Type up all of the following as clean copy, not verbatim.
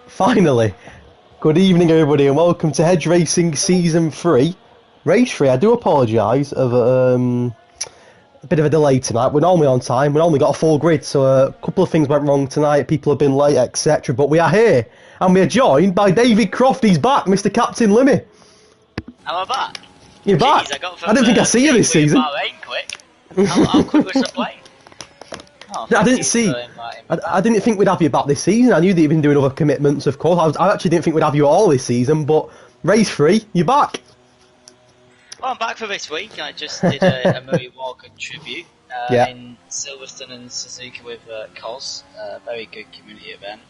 Finally, good evening everybody and welcome to Hedge Racing Season 3. Race 3, I do apologise of a bit of a delay tonight. We're normally on time, we only got a full grid, so a couple of things went wrong tonight, people have been late, etc. But we are here, and we are joined by David Croft. He's back, Mr. Captain Limmy. Am I back? You're back? I didn't think I'd see you this season. Quick. How quick was the play? Oh, I didn't think we'd have you back this season. I knew that you've been doing other commitments, of course. I actually didn't think we'd have you all this season, but race 3, you're back. Well, I'm back for this week. I just did a Murray Walker tribute in Silverstone and Suzuka with Cos. Very good community event.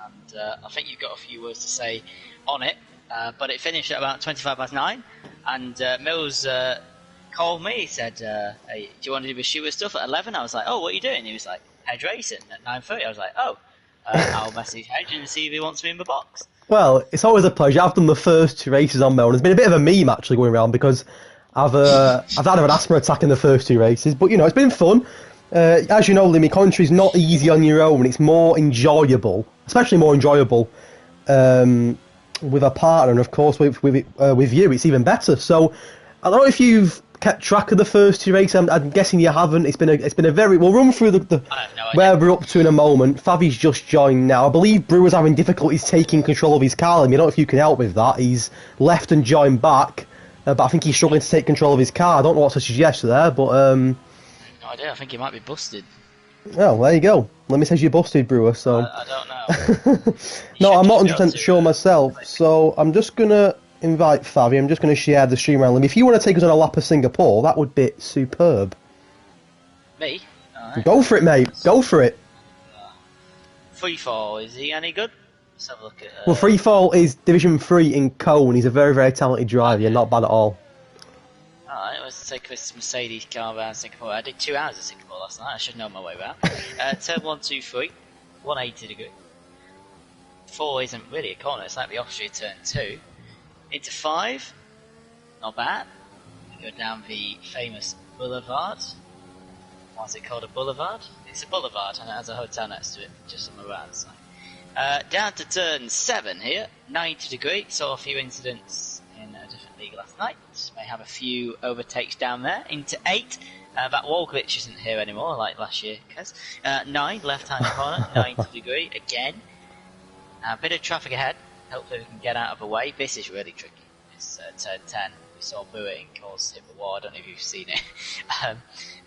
And I think you've got a few words to say on it. But it finished at about 25 past 9. And Mills called me. He said, hey, do you want to do the shooter stuff at 11? I was like, oh, what are you doing? He was like, Hedge Racing at 9:30. I was like, oh, I'll message Hedge and see if he wants me in the box. Well, it's always a pleasure. I've done the first 2 races on my own. It's been a bit of a meme actually going around because I've had an asthma attack in the first 2 races, but you know, it's been fun. As you know, Limmy, commentary's not easy on your own. It's more enjoyable, especially more enjoyable with a partner, and of course with you, it's even better. So I don't know if you've kept track of the first 2 races. I'm guessing you haven't. It's been a very. We'll run through the I have no idea. where we're up to in a moment. Favi's just joined now. I believe Brewer's having difficulties taking control of his car. I don't know if you can help with that. He's left and joined back, but I think he's struggling to take control of his car. I don't know what to suggest there, but no idea. I think he might be busted. well, there you go. Let me say you busted, Brewer. So I don't know. no, I'm not 100% sure myself. So I'm just gonna invite Favi. I'm just going to share the stream around. If you want to take us on a lap of Singapore, that would be superb. Me? Right. Go for it, mate. Go for it. Freefall, is he any good? Let's have a look at... Well, Freefall is Division 3 in Cone. He's a very, very talented driver. You're not bad at all. Alright, let's take this Mercedes car around Singapore. I did 2 hours of Singapore last night. I should know my way around. Turn 1, 2, 3. 180 degree. 4 isn't really a corner. It's like the off-street turn 2. Into 5, not bad. We go down the famous boulevard. Why is it called a boulevard? It's a boulevard and it has a hotel next to it, just on the right side. Down to turn 7 here, 90 degree. Saw a few incidents in a different league last night. May have a few overtakes down there. Into 8, that wall glitch isn't here anymore like last year, Kez. 9, left hand corner, 90 degree again. A bit of traffic ahead. Hopefully we can get out of the way. This is really tricky. It's turn 10. We saw Boeing cause hit the wall. I don't know if you've seen it.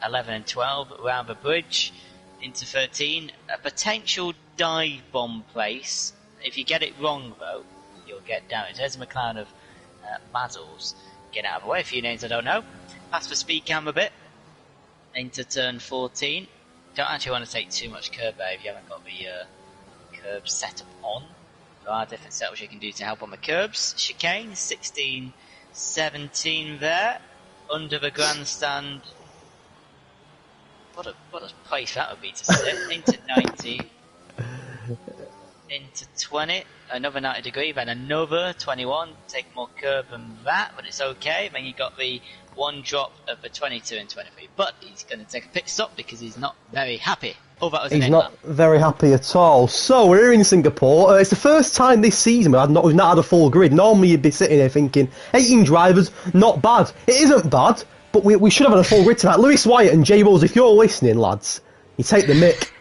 11 and 12 around the bridge. Into 13. A potential dive bomb place. If you get it wrong though, you'll get damaged. There's a McLaren of Mazel's. Get out of the way. A few names I don't know. Past the speed cam a bit. Into turn 14. Don't actually want to take too much curb there if you haven't got the curb set up on. There are different setups you can do to help on the curbs. Chicane, 16, 17 there. Under the grandstand. What a place that would be to sit. Into 90. Into 20. Another 90 degree. Then another 21. Take more curb than that, but it's okay. Then you got the one drop of the 22 and 23. But he's going to take a pit stop because he's not very happy. Oh, that was He's not very happy at all. So, we're here in Singapore. It's the first time this season we've not had a full grid. Normally you'd be sitting here thinking, 18 drivers, not bad. It isn't bad, but we should have had a full grid tonight. Lewis Wyatt and Jay Wills, if you're listening, lads, you take the mick.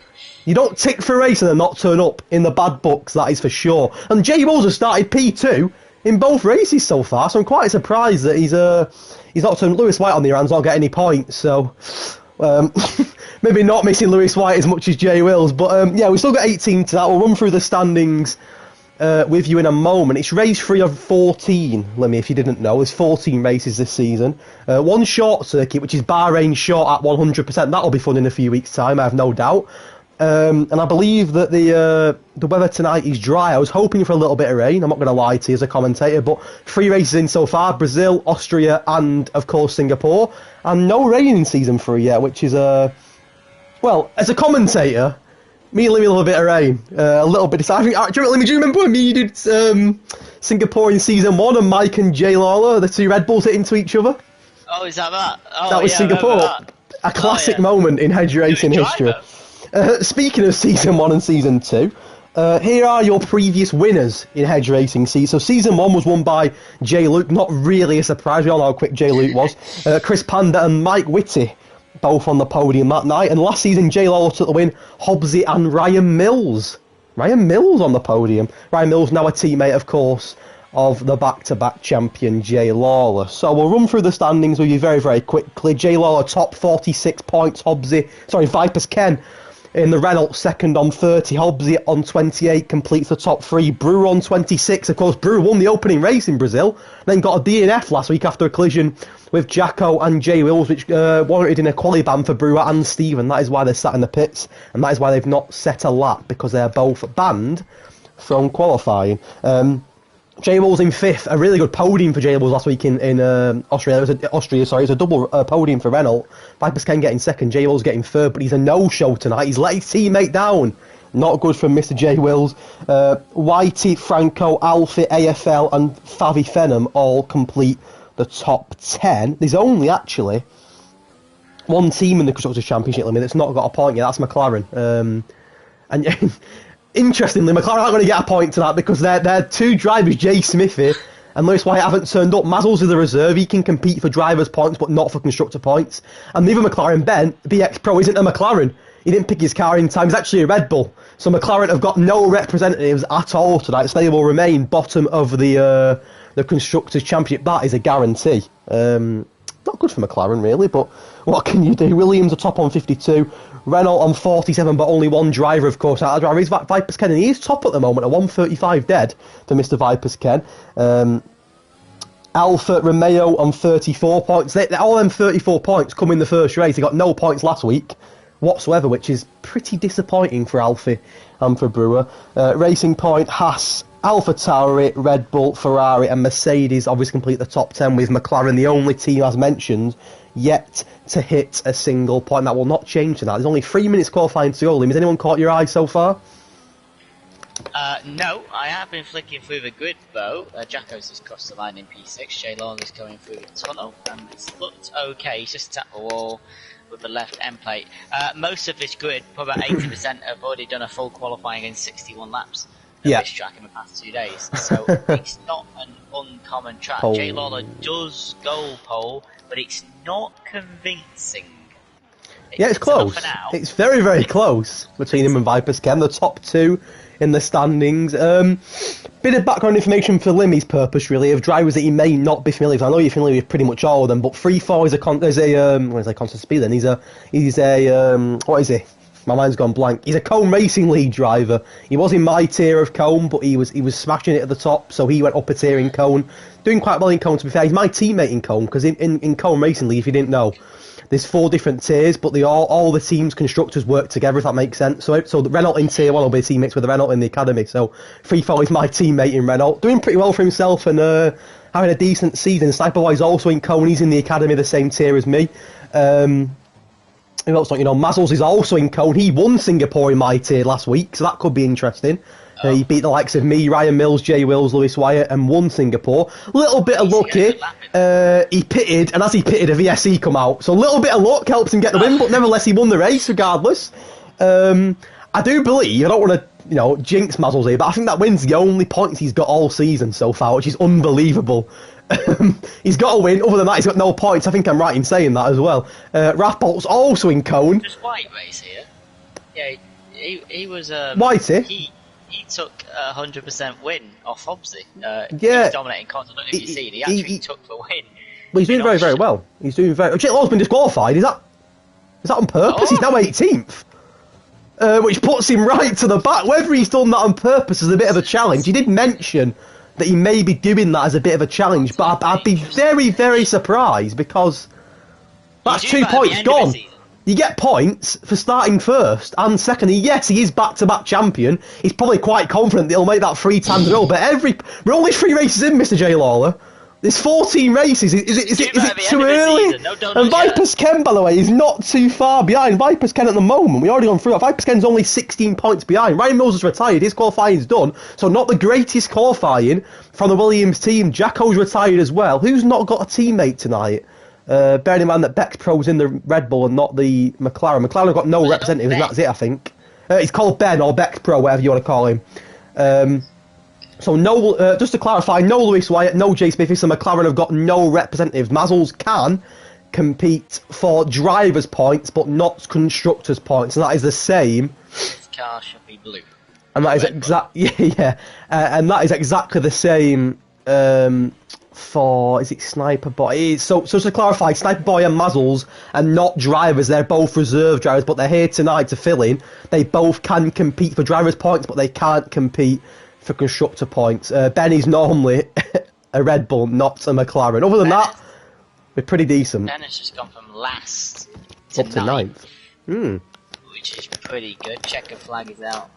You don't tick for a race and then not turn up in the bad books, that is for sure. And Jay Wills has started P2 in both races so far, so I'm quite surprised that he's not turned Lewis Wyatt on the hands, not get any points, so... maybe not missing Lewis Wyatt as much as Jay Wills, but yeah, we've still got 18 to that. We'll run through the standings with you in a moment. It's race 3 of 14, Lemmy, if you didn't know. There's 14 races this season. One short circuit, which is Bahrain short at 100%. That'll be fun in a few weeks' time, I have no doubt. And I believe that the weather tonight is dry. I was hoping for a little bit of rain, I'm not going to lie to you as a commentator, but 3 races in so far, Brazil, Austria and, of course, Singapore. And no rain in Season 3 yet, which is, well, as a commentator, me and Limmy love a bit of rain. A little bit of... do you remember when me did Singapore in Season 1 and Mike and Jay Lawler, the 2 Red Bulls hitting to each other? Oh, is that that? Oh, that was Singapore. That. A classic moment in Hedge Racing history. Speaking of Season 1 and Season 2, Here are your previous winners in Hedge Racing. So season 1 was won by Jay Luke. Not really a surprise. We all know how quick Jay Luke was. Chris Panda and Mike Whitty both on the podium that night. And last season, Jay Lawler took the win. Hobbsy and Ryan Mills. Ryan Mills on the podium. Ryan Mills now a teammate, of course, of the back-to-back champion Jay Lawler. So we'll run through the standings with you very, very quickly. Jay Lawler top 46 points. Vipers Ken in the Renault second on 30. Hobbsy on 28 completes the top 3. Brewer on 26. Of course, Brewer won the opening race in Brazil, then got a DNF last week after a collision with Jacko and Jay Wills, which warranted in a quali ban for Brewer and Stephen. That is why they're sat in the pits, and that is why they've not set a lap, because they're both banned from qualifying. Jay Wills in 5th, a really good podium for Jay Wills last week in Austria. It was a double podium for Renault. Vipers Ken getting 2nd, Jay Wills getting 3rd, but he's a no-show tonight. He's let his teammate down. Not good from Mr. Jay Wills. Whitey, Franco, Alfie, AFL and Favi Fenham all complete the top 10. There's only actually one team in the Constructors' Championship limit that's not got a point yet. That's McLaren. And interestingly, McLaren aren't going to get a point tonight because they're 2 drivers, Jay Smithy and Lewis White, haven't turned up. Mazzles is the reserve. He can compete for drivers' points, but not for constructor points. And neither McLaren, Ben, BX Pro, isn't a McLaren. He didn't pick his car in time. He's actually a Red Bull. So McLaren have got no representatives at all tonight, so they will remain bottom of the Constructors' Championship. That is a guarantee. Not good for McLaren, really, but what can you do? Williams are top on 52. Renault on 47, but only one driver, of course, out of driver is Vipers Ken, and he is top at the moment at 135 dead for Mr. Vipers Ken. Alfa Romeo on 34 points. All them 34 points come in the first race. They got no points last week whatsoever, which is pretty disappointing for Alfie and for Brewer. Racing Point, Haas, Alpha Tauri, Red Bull, Ferrari and Mercedes obviously complete the top 10, with McLaren the only team, as mentioned, yet to hit a single point. That will not change tonight. There's only 3 minutes qualifying to go. Has anyone caught your eye so far? No, I have been flicking through the grid though. Jacko's just crossed the line in P6. Jay Lawler's going through the tunnel, and it's looked okay. He's just tapped the wall with the left end plate. Most of this grid, probably about 80%, have already done a full qualifying in 61 laps at this track in the past 2 days. So it's not an uncommon track. Jay Lawler does go pole, but it's not convincing. It's close. It's very, very close between him and Vipers Ken, the top 2 in the standings. Bit of background information for Limmy's purpose, really, of drivers that he may not be familiar with. I know you're familiar with pretty much all of them, but 3-4 is a constant speed. Then he's a what is he? My mind's gone blank. He's a Cone Racing League driver. He was in my tier of Cone, but he was smashing it at the top, so he went up a tier in Cone, doing quite well in Cone. To be fair, he's my teammate in Cone, because in Cone Racing League, if you didn't know, there's 4 different tiers, but all the teams' constructors work together, if that makes sense. So the Renault in tier 1 will be teammates with the Renault in the academy. So 3-4 is my teammate in Renault, doing pretty well for himself and having a decent season. Sniper Boy's also in Cone. He's in the academy, the same tier as me. Who else don't you know? Mazzles is also in Cone. He won Singapore in my tier last week, so that could be interesting. He beat the likes of me, Ryan Mills, Jay Wills, Lewis Wyatt, and won Singapore. A little bit of lucky. He pitted, and as he pitted, a VSE come out. So a little bit of luck helps him get the win, but nevertheless, he won the race regardless. I do believe, I don't want to, jinx Mazzles here, but I think that win's the only points he's got all season so far, which is unbelievable. He's got a win. Other than that, he's got no points. I think I'm right in saying that as well. Rapolt's also in Cone. Just White race here. Yeah, he was. Whitey. He took a 100% win off Hobbsy. He was dominating Cons. I don't know if you've seen. He actually took the win. Well, he's doing very, very well. He's doing very. Jay Lawler's been disqualified. Is that on purpose? He's now 18th. Which puts him right to the back. Whether he's done that on purpose is a bit of a challenge. He did mention that he may be doing that as a bit of a challenge, but I'd be very, very surprised, because that's 2 points gone. You get points for starting first and second. Yes, he is back-to-back champion. He's probably quite confident that he'll make that 3 times in a row, but we're only 3 races in, Mr. J. Lawler. There's 14 races. Is it too early? And Vipers Ken, by the way, is not too far behind. Vipers Ken at the moment, we already gone through it. Vipers Ken's only 16 points behind. Ryan Mills has retired. His qualifying's done. So not the greatest qualifying from the Williams team. Jacko's retired as well. Who's not got a teammate tonight? Bearing in mind that Bex Pro's in the Red Bull and not the McLaren. McLaren have got no representatives, and that's it, I think. He's called Ben or Bex Pro, whatever you want to call him. So no, just to clarify, no Lewis Wyatt, no Jay Smithis, and McLaren have got no representatives. Mazzles can compete for drivers' points, but not constructors' points, and that is the same. This car should be blue. And that is and that is exactly the same for Sniper Boy? So to clarify, Sniper Boy and Mazzles are not drivers; they're both reserve drivers, but they're here tonight to fill in. They both can compete for drivers' points, but they can't compete for constructor points. Benny's normally a Red Bull, not a McLaren. Other than that, we're pretty decent. Ben has just gone from last to up to ninth. Which is pretty good. Checker flag is out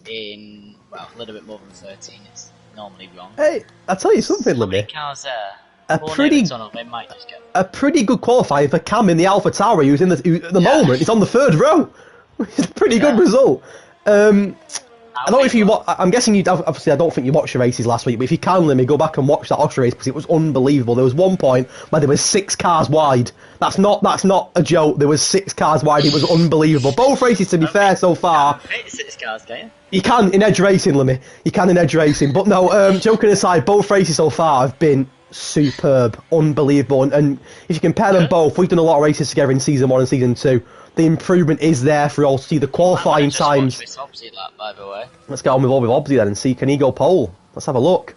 in, well, a little bit more than 13. It's normally wrong. Hey, I'll tell you something, Limmy. Cars there. A pretty good qualifier for Cam in the Alpha Tauri, who's at the moment, he's on the third row. It's a pretty good result. I don't know if you. I'm guessing you. Obviously, I don't think you watched the races last week. But if you can, let me go back and watch that Austria race because it was unbelievable. There was one point where there was 6 cars wide. That's not a joke. There was 6 cars wide. It was unbelievable. Both races, to be fair, so far. 6 cars, can you? You can in Edge racing, Lemmy. You can in Edge racing. But no, joking aside, both races so far have been superb, unbelievable. And if you compare them both, we've done a lot of races together in season 1 and season 2. The improvement is there for all to see. The qualifying times. This Hobbsy lap, by the way. Let's get on with Hobbsy then and see, can he go pole? Let's have a look.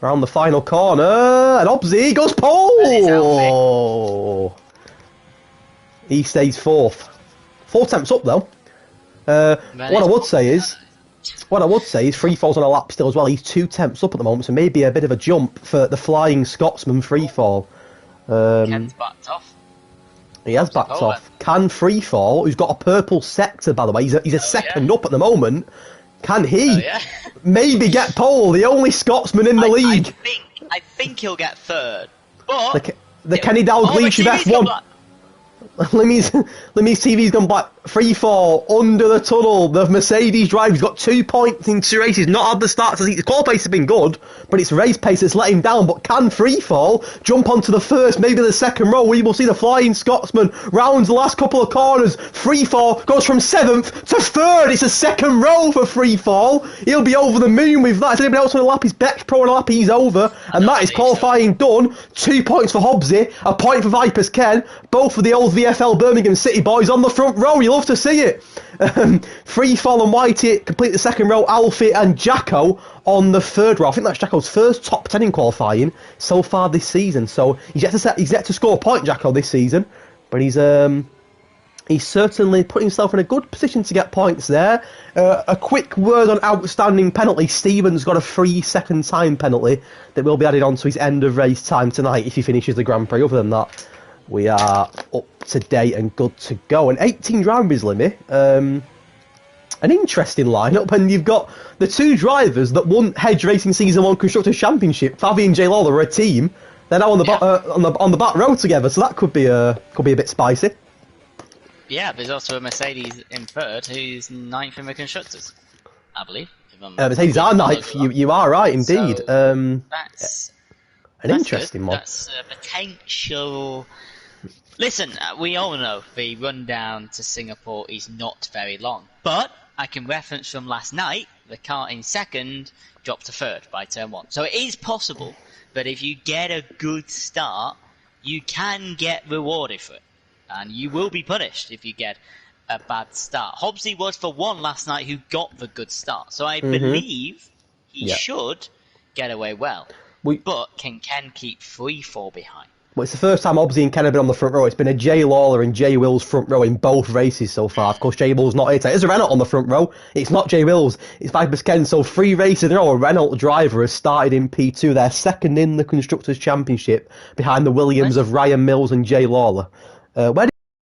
Round the final corner, and Hobbsy goes pole! He stays 4th. 4 attempts up though. What I would say is free falls on a lap still as well. He's 2 attempts up at the moment, so maybe a bit of a jump for the Flying Scotsman free fall. Ken's backed off. He has backed off. Can Freefall, who's got a purple sector, by the way, he's a second up at the moment. Can he maybe get pole? The only Scotsman in the league. I think he'll get 3rd. But the Kenny Dalglish of F1. Limmy's TV's gone black. Free fall under the tunnel. The Mercedes driver. He's got 2 points in 2 races. Not had the start. The qual pace has been good, but it's race pace that's let him down. But can free fall jump onto the first, maybe the second row? We will see the Flying Scotsman rounds the last couple of corners. Free fall goes from 7th to 3rd. It's a second row for free fall. He'll be over the moon with that. Is anybody else on a lap? He's Bex Pro on a lap. He's over, and that is qualifying done. 2 points for Hobbsy, a point for Vipers Ken. Both of the old VFL Birmingham City boys on the front row. You love to see it. Free Fall and Whitey complete the second row. Alfie and Jacko on the 3rd row. I think that's Jacko's first top 10 in qualifying so far this season. So he's yet to score a point, Jacko, this season. But he's certainly put himself in a good position to get points there. A quick word on outstanding penalty. Stevens got a 3-second time penalty that will be added on to his end of race time tonight if he finishes the Grand Prix. Other than that, we are up to date and good to go. And 18 drivers, Limmy. An interesting lineup, and you've got the 2 drivers that won Hedge Racing Season 1 Constructors Championship. Favi and Jay Lawler are a team. They're now on the back row together, so that could be a bit spicy. Yeah, there's also a Mercedes in 3rd who's 9th in the constructors, I believe. Mercedes are 9th. You are right, indeed. So that's an interesting one. That's a potential. Listen, we all know the rundown to Singapore is not very long, but I can reference from last night, the car in 2nd dropped to 3rd by turn 1. So it is possible, but if you get a good start, you can get rewarded for it. And you will be punished if you get a bad start. Hobbsy was for one last night who got the good start. So I believe he should get away well. But can Ken keep 3-4 behind? Well, it's the first time Hobbsy and Ken have been on the front row. It's been a Jay Lawler and Jay Wills front row in both races so far. Of course, Jay Wills not here today. There's a Renault on the front row. It's not Jay Wills. It's Vipers Ken. So 3 races in a row, a Renault driver has started in P2. They're 2nd in the Constructors' Championship behind the Williams of Ryan Mills and Jay Lawler. Where did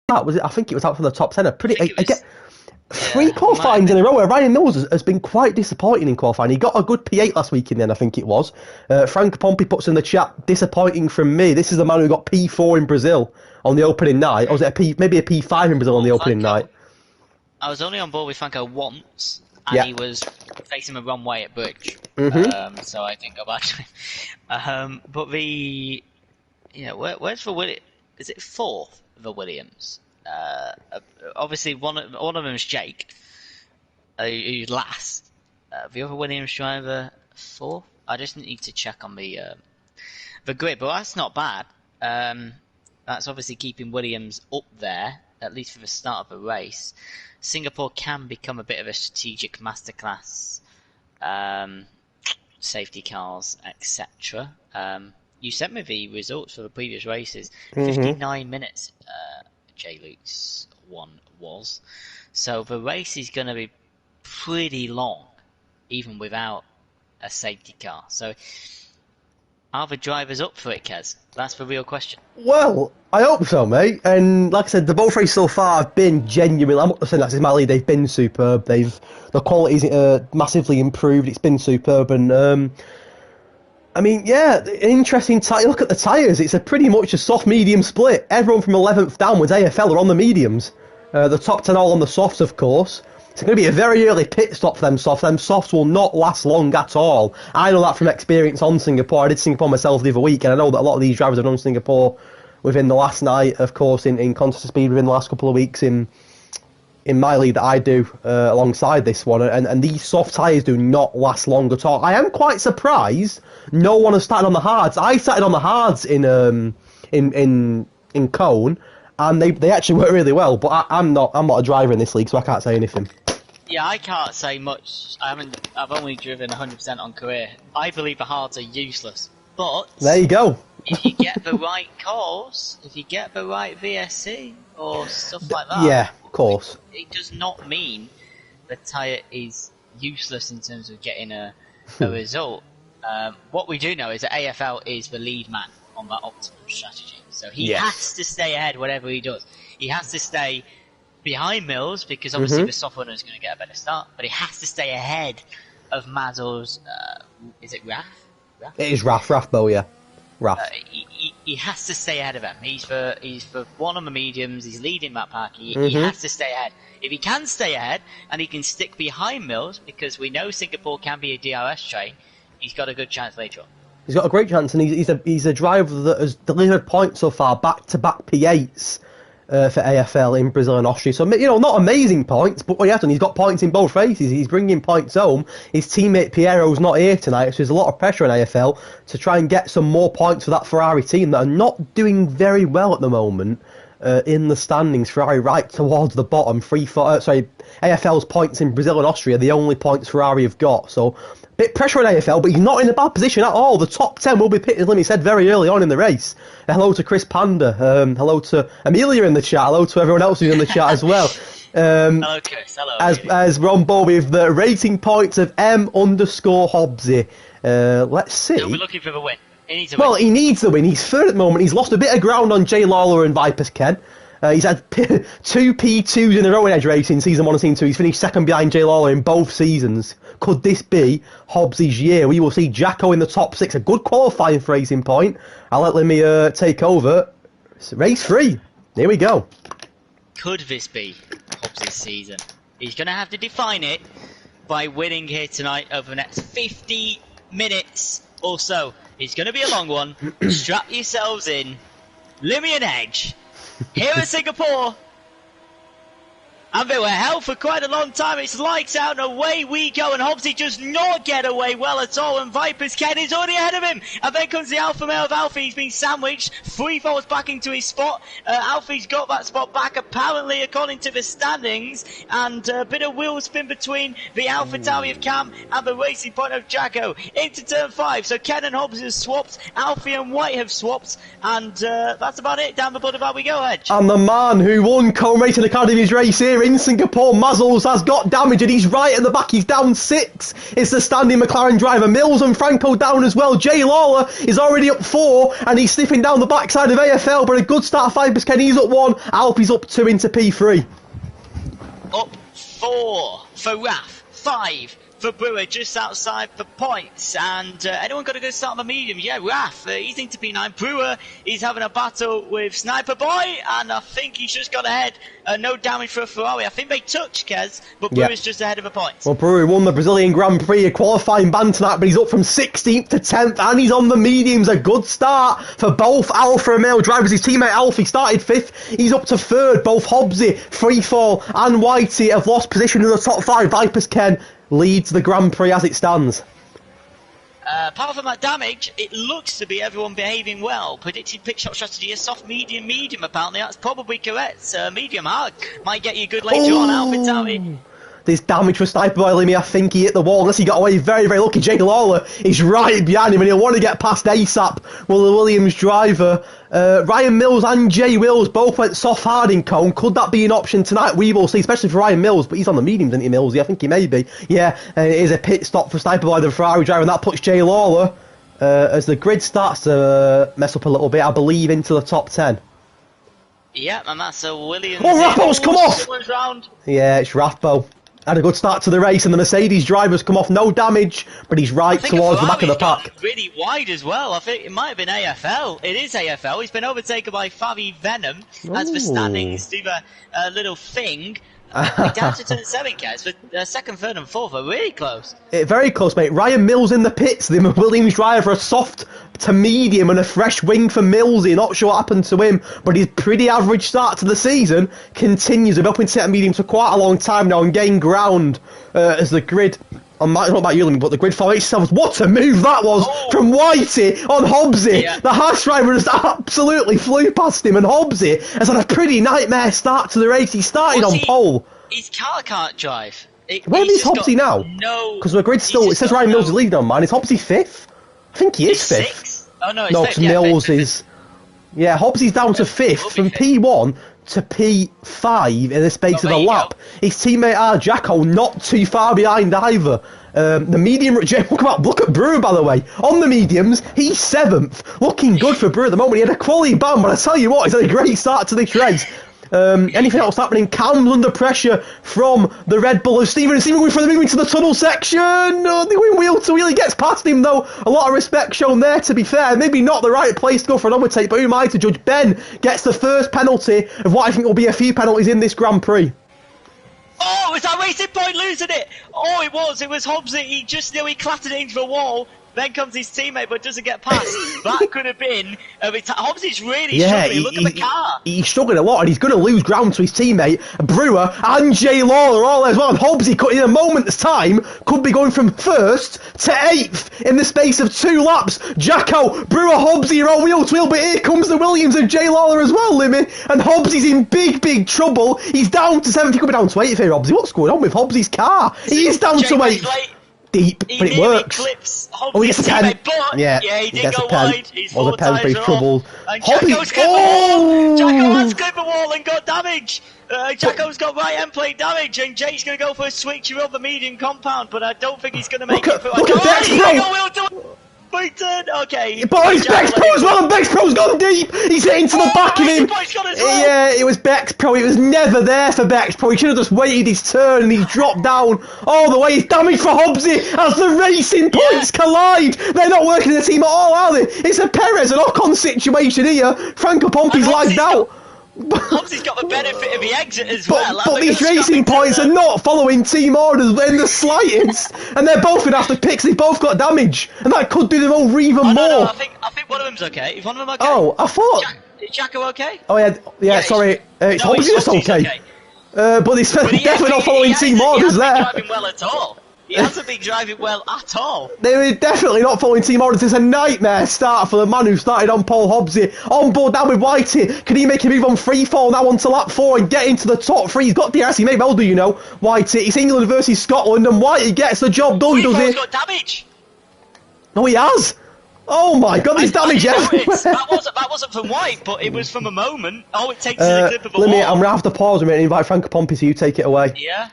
that? Was it? I think it was out from the top 10. Three qualifyings in a row where Ryan Mills has been quite disappointing in qualifying. He got a good P8 last week in the end, I think it was. Frank Pompey puts in the chat, disappointing from me. This is the man who got P4 in Brazil on the opening night. Or was it maybe a P5 in Brazil on the opening night? I was only on board with Franco once, and he was facing the wrong way at Bridge. So I didn't go back to him. But where's the Williams? Is it 4th, the Williams? Obviously, one of them is Jake. who's last. The other Williams driver, 4th. I just need to check on the grid, but that's not bad. That's obviously keeping Williams up there, at least for the start of the race. Singapore can become a bit of a strategic masterclass, safety cars, etc. You sent me the results for the previous races. 59 minutes, J. Luke's one was. So the race is going to be pretty long, even without a safety car. So are the drivers up for it, Kez? That's the real question. Well, I hope so, mate. And like I said, the both races so far have been genuine. I'm not saying that's my lead. They've been superb. The quality's massively improved. It's been superb. And I mean, yeah, interesting. Look at the tyres. It's pretty much a soft medium split. Everyone from 11th downwards, AFL, are on the mediums. The top 10 all on the softs, of course. It's going to be a very early pit stop for them softs. Them softs will not last long at all. I know that from experience on Singapore. I did Singapore myself the other week, and I know that a lot of these drivers have done Singapore within the last night, of course, in contest speed within the last couple of weeks in my league that I do alongside this one. And these soft tyres do not last long at all. I am quite surprised no one has started on the hards. I started on the hards in Cone, and they actually work really well. But I'm not a driver in this league, so I can't say anything. Yeah, I can't say much. I've only driven 100% on career. I believe the hards are useless. But there you go. If you get the right cars, if you get the right VSC or stuff like that, yeah, of course, it does not mean the tyre is useless in terms of getting a result. What we do know is that AFL is the lead man on that optimum strategy, so he has to stay ahead whatever he does. He has to stay behind Mills because obviously the soft runner is going to get a better start, but he has to stay ahead of Mazel's. Is it Raf? It is Raf, yeah. Raf. He has to stay ahead of him. He's for one on the mediums. He's leading that pack. He has to stay ahead. If he can stay ahead and he can stick behind Mills, because we know Singapore can be a DRS train, he's got a good chance later on. He's got a great chance, and he's a driver that has delivered points so far, back-to-back P8s. For AFL in Brazil and Austria. So, not amazing points, but what he has done, he's got points in both races. He's bringing points home. His teammate Piero's not here tonight, so there's a lot of pressure on AFL to try and get some more points for that Ferrari team that are not doing very well at the moment in the standings. Ferrari right towards the bottom. AFL's points in Brazil and Austria are the only points Ferrari have got. So, bit pressure on AFL, but he's not in a bad position at all. The top 10 will be pitted, as he said very early on in the race. Hello to Chris Panda. Hello to Amelia in the chat. Hello to everyone else who's in the chat as well. Hello, Chris. Hello. As Ron Bo with the rating points of M_Hobbsy. Let's see. He'll be looking for the win. He needs the win. He's third at the moment. He's lost a bit of ground on Jay Lawler and Vipers Ken. He's had 2 P2s in a row in Edge Racing, Season 1 and Season 2. He's finished second behind Jay Lawler in both seasons. Could this be Hobbs' year? We will see Jacko in the top 6. A good qualifying for Racing Point. I'll let Lemmy take over. Race 3. Here we go. Could this be Hobbs' season? He's going to have to define it by winning here tonight over the next 50 minutes or so. It's going to be a long one. Strap yourselves in. Lemmy and Hedge. Here in Singapore, and they were held for quite a long time. It's lights out and away we go, and Hobbsy does not get away well at all, and Vipers Ken is already ahead of him, and then comes the alpha male of Alfie. He's been sandwiched 3 volts back into his spot. Alfie's got that spot back apparently according to the standings, and a bit of wheel spin between the Alpha Tauri of Cam and the Racing Point of Jacko into turn 5. So Ken and Hobbs have swapped, Alfie and White have swapped, and that's about it. Down the boulevard we go, Hedge. And the man who won Cone Racing Academy's race here in Singapore, Mazzles, has got damage and he's right at the back. He's down 6. It's the standing McLaren driver. Mills and Franco down as well. Jay Lawler is already up 4 and he's sniffing down the backside of AFL, but a good start for Vipers Ken. He's up 1. Alpie's up 2 into P3. Up 4 for Raf. 5 for Brewer, just outside for points. And anyone got a good start on the mediums? Yeah, Raf, he's into P9. Brewer, he's having a battle with Sniper Boy, and I think he's just got ahead. No damage for a Ferrari. I think they touched Kez, but Brewer's just ahead of a point. Well, Brewer won the Brazilian Grand Prix, a qualifying ban tonight, but he's up from 16th to 10th, and he's on the mediums. A good start for both Alfa Romeo drivers. His teammate Alfie started 5th. He's up to 3rd. Both Hobbsy, Freefall, and Whitey have lost position in the top 5. Vipers Ken leads the Grand Prix as it stands. Apart from that damage, it looks to be everyone behaving well. Predicted pit shot strategy is soft, medium, medium. Apparently, that's probably correct. Medium hard might get you good later on. Alfie Tavi. There's damage for Sniper Boy Limmy. I think he hit the wall unless he got away very, very lucky. Jake Lawler is right behind him and he'll want to get past ASAP. Well, the Williams driver, Ryan Mills and Jay Wills both went soft hard in cone. Could that be an option tonight? We will see, especially for Ryan Mills, but he's on the mediums, isn't he, Millsy? I think he may be. Yeah, it is a pit stop for Sniper Boy, the Ferrari driver, and that puts Jay Lawler, as the grid starts to mess up a little bit, I believe, into the top 10. Yeah, and that's a Williams. Oh, Rathbo's come off! Round. Yeah, it's Rathbo. Had a good start to the race, and the Mercedes driver's come off, no damage, but he's right towards the back of the pack. Really wide as well. I think it might have been AFL. It is AFL. He's been overtaken by Favi Venom. As for standings, do a little thing. Down to turn 7, guys. But 2nd, 3rd, and 4th are really close. Very close, mate. Ryan Mills in the pits. The Williams driver, a soft to medium and a fresh wing for Millsy. Not sure what happened to him, but his pretty average start to the season continues. We've been set medium for quite a long time now and gained ground as the grid. Not about you, but the grid formates itself. What a move that was from Whitey on Hobbsy. Yeah. The Haas driver just absolutely flew past him, and Hobbsy has had a pretty nightmare start to the race. He started on pole. His car can't drive. Where is Hobbsy now? No. Because the grid still, it says Ryan Mills is leading on mine. Is Hobbsy 5th? I think he is 5th. 6th? Oh no, no, because Mills is. Yeah, Hobbsy's down to 5th from P1 to P5 in the space of a lap. His teammate Jacko not too far behind either. The medium, look at Brewer, by the way. On the mediums, he's 7th. Looking good for Brewer at the moment. He had a quality ban, but I tell you what, he's had a great start to this race. Anything else happening? Calms under pressure from the Red Bull of Stephen going for the moving to the tunnel section. Going wheel to wheel, he gets past him though. A lot of respect shown there, to be fair. Maybe not the right place to go for an overtake, but who am I to judge? Ben gets the first penalty of what I think will be a few penalties in this Grand Prix. Oh, was that Racing Point losing it? Oh, it was Hobbsy. He just knew he clattered it into the wall. Then comes his teammate, but doesn't get past. That could have been. Hobbsy's really struggling. Look at the car. He's struggling a lot, and he's going to lose ground to his teammate Brewer and Jay Lawler all as well. And Hobbsy, in a moment's time, could be going from 1st to 8th in the space of 2 laps. Jacko, Brewer, Hobbsy are all wheel to wheel, but here comes the Williams and Jay Lawler as well, Limmy. And Hobbsy's in big, big trouble. He's down to 7th. He could be down to 8th here, Hobbsy. What's going on with Hobbsy's car? He is down to 8th. Deep, but it works. He gets a 10. Yeah, he did go wide. He's 4 tyres he's troubled. And Jacko's clipped the wall. Jacko has clipped the wall and got damage. Jacko's got right end plate damage, and Jake's going to go for a switch around the medium compound, but I don't think he's going to make it. Look at Dex Pro! Okay. But it's Bex Pro as well, and Bex Pro's gone deep. He's hitting to the back of him. Yeah, it was Bex Pro. It was never there for Bex Pro. He should have just waited his turn, and he's dropped down all the way. It's damage for Hobbsy as the racing points collide. They're not working as a team at all, are they? It's a Perez and Ocon situation here. Franco Pompey's lagged out. Hobbsy's got the benefit of the exit as well. But these racing points are not following team orders in the slightest, and they're both going to have to pick. They've both got damage, and that could do them over even more. No, I think one of them's okay. Is one of them okay? Oh, I thought. Is Jacko okay? Oh yeah. Sorry, it's Hobbsy's okay. But he's definitely not following team orders there. He hasn't been driving well at all. He hasn't been driving well at all. They were definitely not following team orders. It's a nightmare start for the man who started on pole, Hobbsy. On board down with Whitey. Can he make a move on free fall now onto lap 4 and get into the top 3? He's got DRS, he may well do, Whitey. It's England versus Scotland, and Whitey gets the job done, does he? He's got damage. No, he has. Oh my God, there's damage everywhere. That wasn't from White, but it was from a moment. All it takes is a clip of a wall. I'm going to have to pause a minute and invite Franco Pompey so you take it away. Yeah.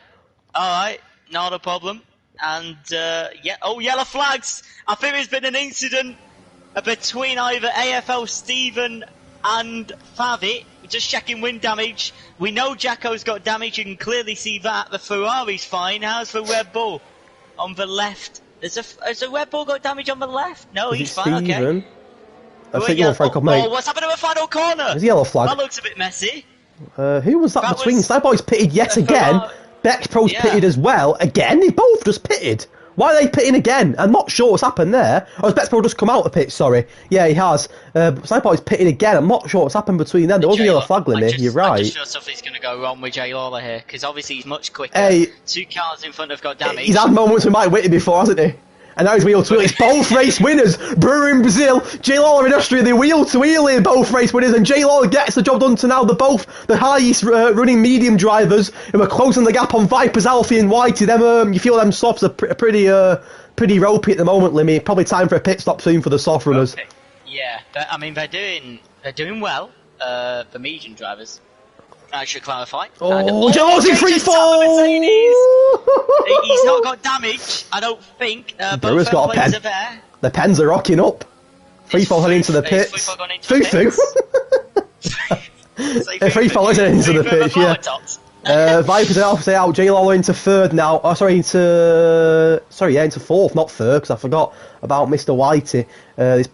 Alright, not a problem. And, yellow flags. I think there's been an incident between either AFL Stephen and Favi. Just checking wind damage. We know Jacko's got damage, you can clearly see that. The Ferrari's fine. How's the Red Bull? on the left. Has a Red Bull got damage on the left? No, Is he's it fine, Steven? okay. I think you're Franco, mate. Oh, what's happened to a final corner? There's a yellow flag. That looks a bit messy. Who was that between? Was... Sniperboy's pitted yet again. Bexpro's pitted as well. Again, they both just pitted. Why are they pitting again? I'm not sure what's happened there. Or has Bexpro just come out of pit? Sorry. Yeah, he has. Sniperboy's pitted again. I'm not sure what's happened between them. There was a yellow flag limit. You're right. I just feel something's going to go wrong with Jay Lawler here, because obviously he's much quicker. Hey, 2 cars in front have got damage. He's had moments with Mike Whitty before, hasn't he? And now he's wheel-to-wheel. It's both race winners. Brewer in Brazil, Jay Lawler in Austria. They wheel-to-wheel here, both race winners. And Jay Lawler gets the job done to now. They're both the highest running medium drivers. And we're closing the gap on Vipers, Alfie and Whitey. Them, you feel them softs are pretty ropey at the moment, Limmy. Probably time for a pit stop soon for the soft runners. Okay. Yeah, I mean, they're doing well, the medium drivers. I should clarify. Oh, Joe's in free fall! He's not got damage, I don't think. Brewer's got a pen. Are there. The pens are rocking up. Free fall heading into the pits. Foo-foo. Free fall isn't into the pitch, yeah. Vipers and Alpha out. Jay Lawler into third now. Oh, sorry, into fourth, not third, because I forgot about Mr. Whitey. He's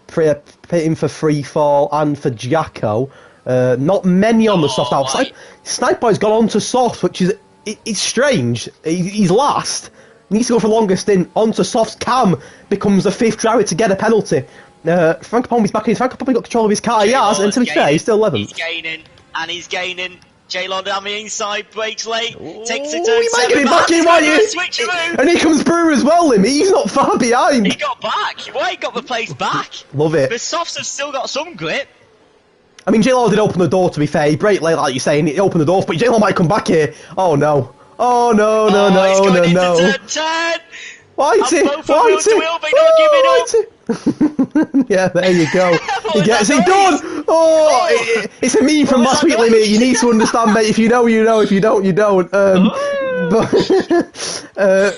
pitting for free fall and for Jacko. Not many on the soft outside. Sniperboy's gone on to soft, which is it's strange. He's last. He needs to go for longer stint. Onto soft. Cam becomes the 5th driver to get a penalty. Frank Pome's back in. Frank probably got control of his car. He has, and to be fair, he's still 11th. He's gaining. J Lord down the inside, breaks late, takes a turn. He might get him back in, might you? And here comes Brewer as well, Limmy. He's not far behind. He got back. White got the place back. Love it. The softs have still got some grip. I mean, J-Law did open the door, to be fair. He braked late, like you're saying. He opened the door, but J-Law might come back here. Oh, no. Oh, no. He's turn 10. Whitey! Yeah, there you go. He gets it done! Oh, it's a meme from last week, Limmy. You need to understand, mate. If you know, you know. If you don't, you don't. But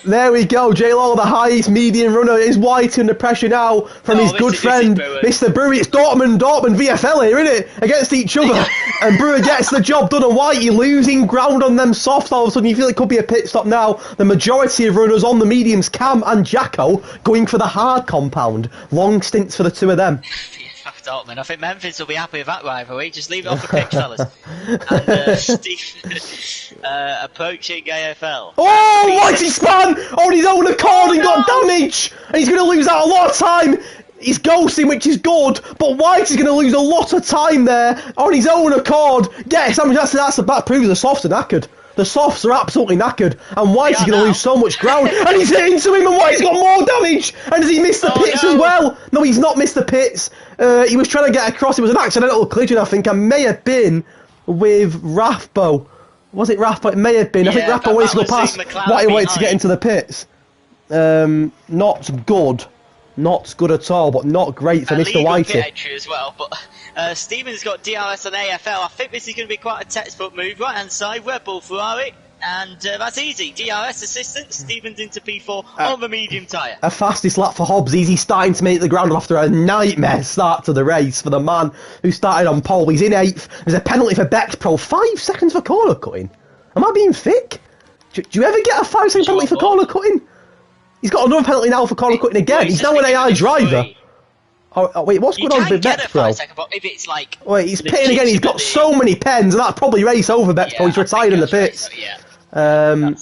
there we go. J-Law, the highest median runner, is Whitey under pressure now from his good friend, Mr. Brewer. It's Dortmund VFL here, isn't it? Against each other. And Brewer gets the job done, and Whitey losing ground on them soft. All of a sudden, you feel it could be a pit stop now. The majority of runners on the mediums, Cam and Jacko, going for the hard compound. Long stints for the two of them. Dortmund. I think Memphis will be happy with that rivalry. Just leave it off the pitch, fellas. And Steve approaching AFL. Oh, Whitey span on his own accord and got damage, and he's going to lose out a lot of time. He's ghosting, which is good, but Whitey's going to lose a lot of time there on his own accord. Yes, I mean that proves the softs are knackered. The softs are absolutely knackered, and Whitey's going to lose so much ground, and he's hitting to him, and Whitey's got more damage, and has he missed the pits as well? No, he's not missed the pits. He was trying to get across. It was an accidental collision, I think. It may have been with Rathbo. Was it Rathbo? It may have been. I think Rathbo wanted to go past. Whitey wanted to get into the pits. Not good. Not good at all, but not great for Mr. Whitey. Pit entry as well, but Stevens got DRS and AFL. I think this is going to be quite a textbook move. Right hand side, Red Bull Ferrari, and that's easy. DRS assistance, Stevens into P4 on the medium tyre. A fastest lap for Hobbs. He's starting to make the ground after a nightmare start to the race for the man who started on pole. He's in 8th. There's a penalty for Bexpro. 5 seconds for corner cutting. Am I being thick? Do you ever get a 5-second penalty for corner cutting? He's got another penalty now for corner cutting again. He's now an AI driver. Oh, wait, what's going on with Bexpro? If it's like wait, he's pitting again. He's got so many pens, and that's probably race over Bexpro. He's retired in the pits. And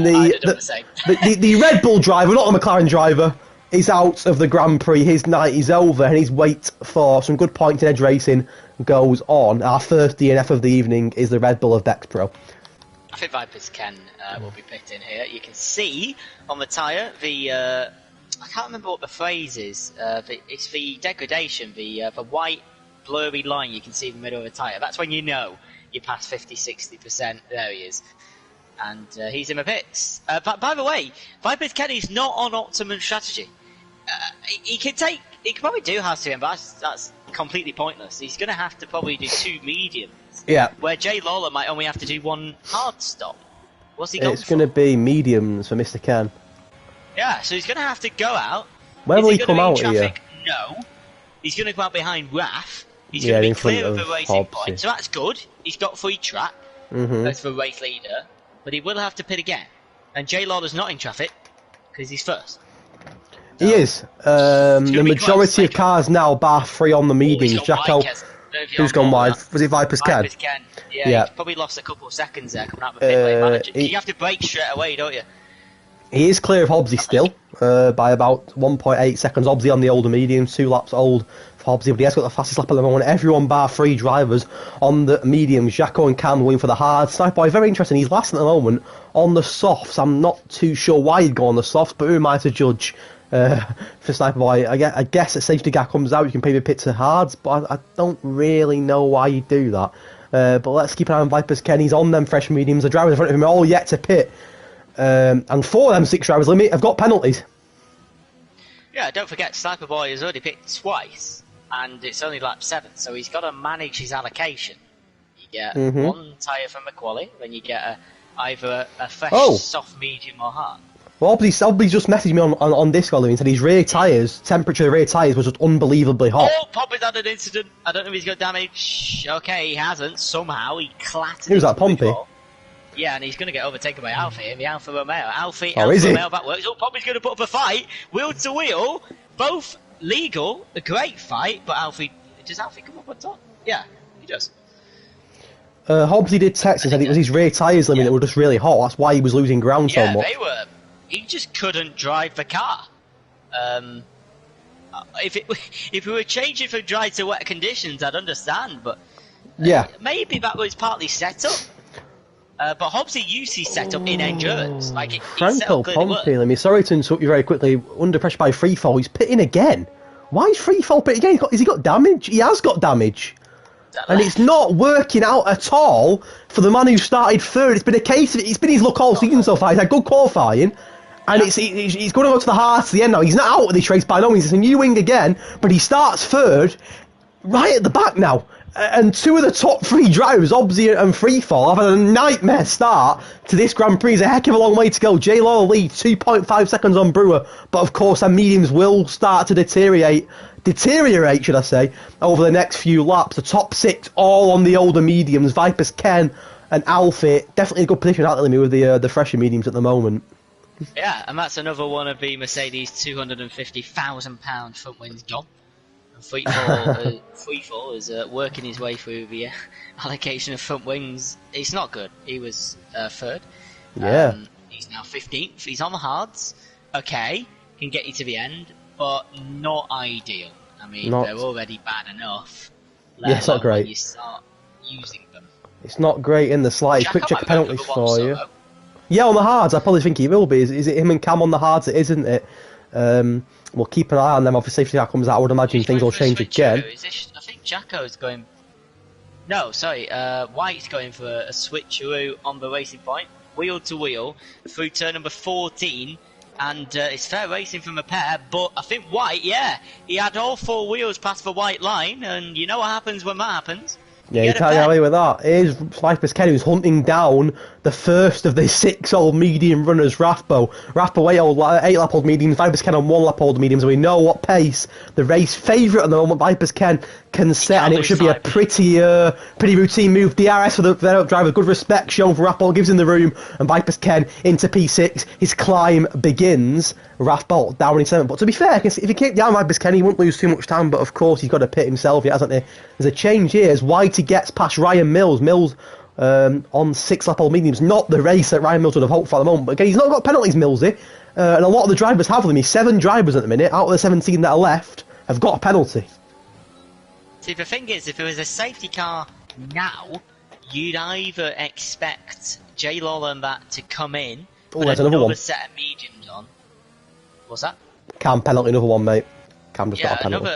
the Red Bull driver, not the McLaren driver, is out of the Grand Prix. His night is over, and his wait for some good points in edge racing goes on. Our first DNF of the evening is the Red Bull of Bexpro. I think Vipers will be pitting here. You can see on the tyre I can't remember what the phrase is. It's the degradation, the white blurry line you can see in the middle of the tyre. That's when you know you're past 50-60%. There he is. And he's in the pits. By the way, Vipers Kenny's not on optimum strategy. He can probably do half to him, but that's completely pointless. He's going to have to probably do 2 mediums. Yeah. Where Jay Lawler might only have to do 1 hard stop. What's he going for? It's going to be mediums for Mr. Ken. Yeah, so he's going to have to go out. Where will he come out here? No. He's going to come out behind Raf. He's going to be clear of the racing point. So that's good. He's got free track. That's the race leader. But he will have to pit again. And Jay Lawler's not in traffic. because he's first. He is. The majority of cars now, bar 3 on the mediums. Jacko, who's gone wide? Was it Viper's Ken? Viper's Ken. Yeah, he probably lost a couple of seconds there coming out of the pit lane manager. You have to brake straight away, don't you? He is clear of Hobbsy still, by about 1.8 seconds. Hobbsy on the older mediums, 2 laps old for Hobbsy, but he has got the fastest lap at the moment. Everyone bar 3 drivers on the mediums. Jacko and Cam going for the hard. Sniper Boy, very interesting. He's last at the moment on the softs. I'm not too sure why he'd go on the softs, but who am I to judge? For Sniper Boy, I guess a safety car comes out, you can pay the pit to hards, but I don't really know why you do that. But let's keep an eye on Viper's Ken. He's on them fresh mediums. The drivers in front of him are all yet to pit. And 4 of them 6 drivers limit have got penalties. Yeah, don't forget, Sniper Boy has already picked twice, and it's only lap 7, so he's got to manage his allocation. You get 1 tyre from a quali, then you get either a fresh, soft, medium, or hard. Well, Obby just messaged me on Discord and said his rear tyres, temperature of rear tyres was just unbelievably hot. Oh, Pompey's had an incident. I don't know if he's got damage. Okay, he hasn't. Somehow he clattered. Who's that, Pompey? Yeah, and he's going to get overtaken by Alfie in the Alfa Romeo. Alfa Romeo, that works. Oh, Pompey's going to put up a fight. Wheel to wheel. Both legal. A great fight, but Alfie... Does Alfie come up on top? Yeah, he does. Hobbsy did text and said it was his rear tyres limit that were just really hot. That's why he was losing ground so much. They were. He just couldn't drive the car. If we were changing from dry to wet conditions, I'd understand, but maybe that was partly set up. But Hobbsy used his setup in endurance. Franco Pompey, sorry to interrupt you very quickly. Under pressure by Freefall, he's pitting again. Why is Freefall pitting again? Has he got damage? He has got damage. And it's not working out at all for the man who started third. It's been a case of it's been his luck all season so far. He's had good qualifying. And he's going to go to the heart to the end now. He's not out of this race by no means. It's a new wing again, but he starts third, right at the back now. And 2 of the top 3 drivers, Hobbsy and Freefall, have had a nightmare start to this Grand Prix. It's a heck of a long way to go. J Law leads 2.5 seconds on Brewer, but of course our mediums will start to deteriorate, should I say, over the next few laps. The top 6 all on the older mediums. Vipers, Ken, and Alfie. Definitely a good position out there with the fresher mediums at the moment. Yeah, and that's another one of the Mercedes £250,000 front wings gone. And Freefall is working his way through the allocation of front wings. It's not good. He was third. Yeah. He's now 15th. He's on the hards. Okay, can get you to the end, but not ideal. I mean, they're already bad enough. Yeah, it's not great. When you start using them. It's not great in the slightest. Quick check penalties for you. Yeah, on the hards, I probably think he will be. Is it him and Cam on the hards? It isn't it? We'll keep an eye on them. Obviously, if that comes out, I would imagine things will change again. I think Jacko's going... No, sorry. White's going for a switcheroo on the racing point. Wheel to wheel through turn number 14. And it's fair racing from a pair, but I think White, he had all 4 wheels past the white line, and you know what happens when that happens. Yeah, you can't get away with that. Here's Viper's Ken, who's hunting down the first of the 6 old medium runners, Rathbo. Rathbo 8 lap old mediums, Viper's Ken on 1 lap old mediums, and we know what pace the race favourite at the moment Viper's Ken can set, and it should be a pretty routine move. DRS for the driver, good respect shown for Rathbo, gives him the room, and Viper's Ken into P6. His climb begins. Rathbo down in 7th, but to be fair, if he kept down Viper's Ken, he wouldn't lose too much time, but of course he's got to pit himself, hasn't he? There's a change here as Whitey gets past Ryan Mills. Mills on 6 lap old mediums, not the race that Ryan Mills would have hoped for at the moment, but again, he's not got penalties, Millsy, and a lot of the drivers have them. He's 7 drivers at the minute, out of the 17 that are left, have got a penalty. See, the thing is, if it was a safety car now, you'd either expect J. Lawler and that to come in, there's another set of mediums on. What's that? Cam penalty, another one, mate. Cam just got a penalty.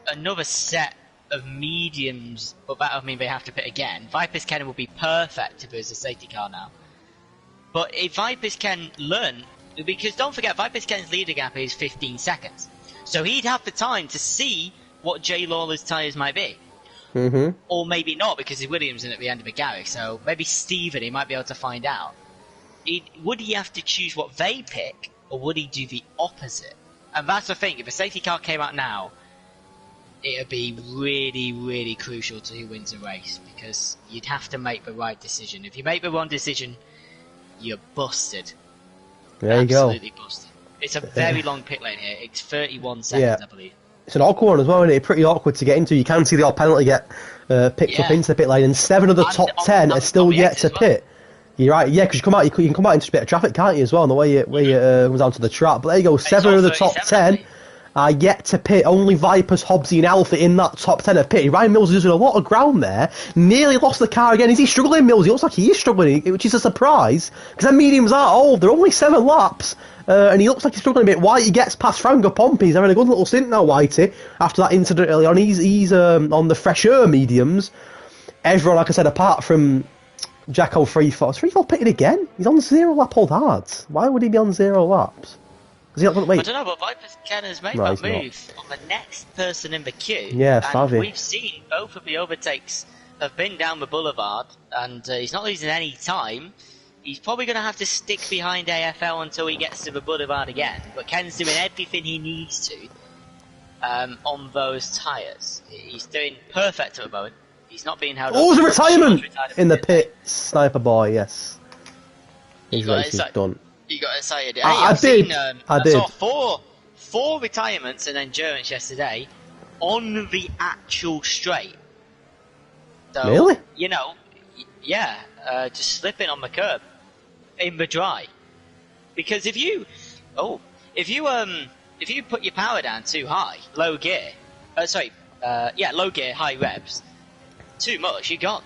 Another set of mediums, but that would mean they have to pit again. Viper's Ken will be perfect if it was a safety car now. But if Viper's Ken learn, because don't forget, Viper's Ken's leader gap is 15 seconds. So he'd have the time to see what J. Lawler's tyres might be. Or maybe not, because he's Williamson at the end of the garage, so maybe Stephen, he might be able to find out. Would he have to choose what they pick, or would he do the opposite? And that's the thing, if a safety car came out now, it would be really, really crucial to who wins a race, because you'd have to make the right decision. If you make the wrong decision, you're busted. There you go. Absolutely busted. It's a very long pit lane here. It's 31 seconds, I believe. It's an awkward one as well, isn't it? Pretty awkward to get into. You can see the odd penalty get picked up into the pit lane, and 7 of the top 10 are still yet to pit. You're right, yeah, because you can come out into a bit of traffic, can't you, as well, on the way it comes down to the track. But there you go, 7 of the top 10 are yet to pit. Only Vipers, Hobbsy and Alpha in that top 10 have pitted. Ryan Mills is doing a lot of ground there. Nearly lost the car again. Is he struggling, Mills? He looks like he is struggling, which is a surprise, because their mediums are old. They're only 7 laps. And he looks like he's struggling a bit. Whitey gets past Franco Pompey. He's having a good little stint now, Whitey, after that incident early on. He's on the fresher mediums. Everyone, like I said, apart from Jacko Freefall. Freefall pitted again? He's on 0 lap old hards. Why would he be on 0 laps? Is he not going to wait? I don't know, but Vipers Ken has made that move on the next person in the queue. Yeah, and Favi. We've seen both of the overtakes have been down the boulevard, and he's not losing any time. He's probably going to have to stick behind AFL until he gets to the boulevard again. But Ken's doing everything he needs to on those tyres. He's doing perfect at the moment. He's not being held up. Oh, there's a retirement in the pit. Sniper boy, yes. His race is done. You got excited. Hey, I did. I saw four retirements in endurance yesterday on the actual straight. So, really? You know, yeah, just slipping on the curb in the dry. Because if you put your power down too high, low gear, low gear, high revs, too much, you're gone.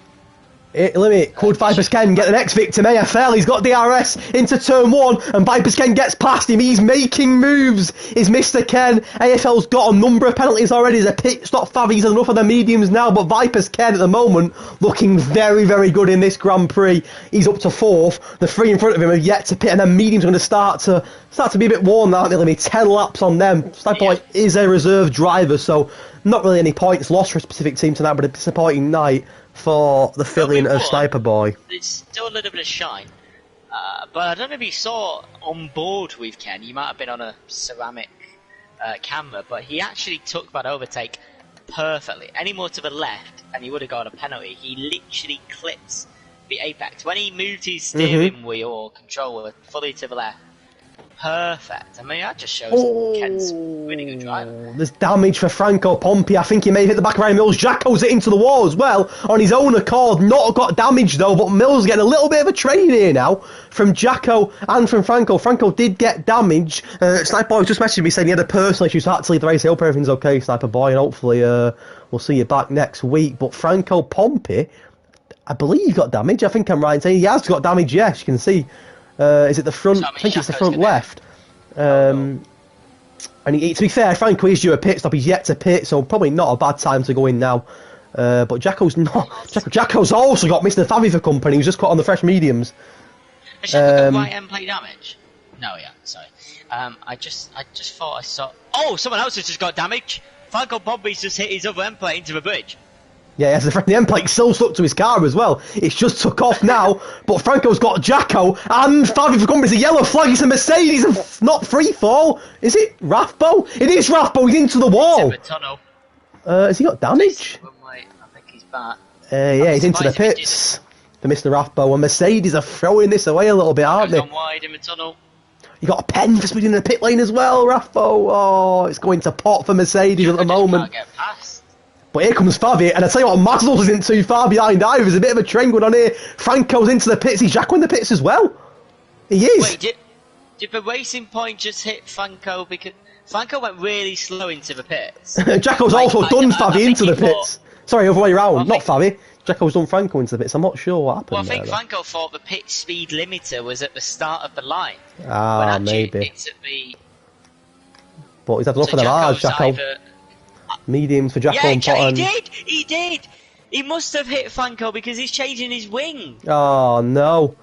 Could Vipers Ken get the next victim? AFL, he's got DRS into turn 1, and Vipers Ken gets past him. He's making moves, is Mr. Ken. AFL's got a number of penalties already. There's a pit stop, Fav. He's enough of the mediums now, but Vipers Ken at the moment looking very, very good in this Grand Prix. He's up to 4th. The 3 in front of him are yet to pit, and their mediums are going to start to be a bit worn, aren't they? There'll be 10 laps on them. Sniper is a reserve driver, so not really any points lost for a specific team tonight, but a disappointing night for the filling of Sniper Boy. It's still a little bit of shine. But I don't know if you saw on board with Ken, you might have been on a ceramic camera, but he actually took that overtake perfectly. Any more to the left, and he would have got a penalty. He literally clips the apex. When he moved his steering wheel or controller fully to the left, perfect. I mean, that just shows Ken's really good driver. There's damage for Franco Pompey. I think he may have hit the back of Ryan Mills. Jacko's it into the wall as well on his own accord. Not got damage though, but Mills getting a little bit of a train here now from Jacko and from Franco. Franco did get damage. Sniper Boy just messaged me saying he had a personal issue, so had to leave the race. I hope everything's okay, Sniper Boy, and hopefully we'll see you back next week. But Franco Pompey, I believe, got damage. I think I'm right in saying he has got damage, yes, you can see. Is it the front? I think it's the front left. And to be fair, Franco is due a pit stop. He's yet to pit, so probably not a bad time to go in now. But Jacko's not. Jacko's also got Mr. Favi for company. He's just caught on the fresh mediums. Has Jacko got right end plate damage? No, yeah, sorry. I just thought I saw. Oh, someone else has just got damage. Franco Pompey's just hit his other end plate into the bridge. Yeah, yes, the end plate still stuck to his car as well. It's just took off now, but Franco's got Jacko and Favi for company. It's a yellow flag. It's a Mercedes, and not free fall. Is it Rathbo? It is Rathbo. He's into the wall. Has he got damage? I think he's back. Yeah, he's into the pits for Mr. Rathbo, and Mercedes are throwing this away a little bit, aren't they? Gone wide in the tunnel. You got a pen for speeding in the pit lane as well, Rathbo. Oh, it's going to pot for Mercedes at the moment. Can't get past. But here comes Favi, and I tell you what, Mazdals isn't too far behind either. There's a bit of a trend going on here. Franco's into the pits. He's Jacko in the pits as well. He is. Wait, did the racing point just hit Franco? Because Franco went really slow into the pits. Jacko's also done Favi into the pits. Sorry, other way around. Not Favi. Jacko's done Franco into the pits. I'm not sure what happened. Well, I think there, Franco thought the pit speed limiter was at the start of the line. Ah, maybe. It's at the... But he's had enough of the large, Jacko. Mediums for Jacko and Potter. He did! He must have hit Franco because he's changing his wing. Oh, no.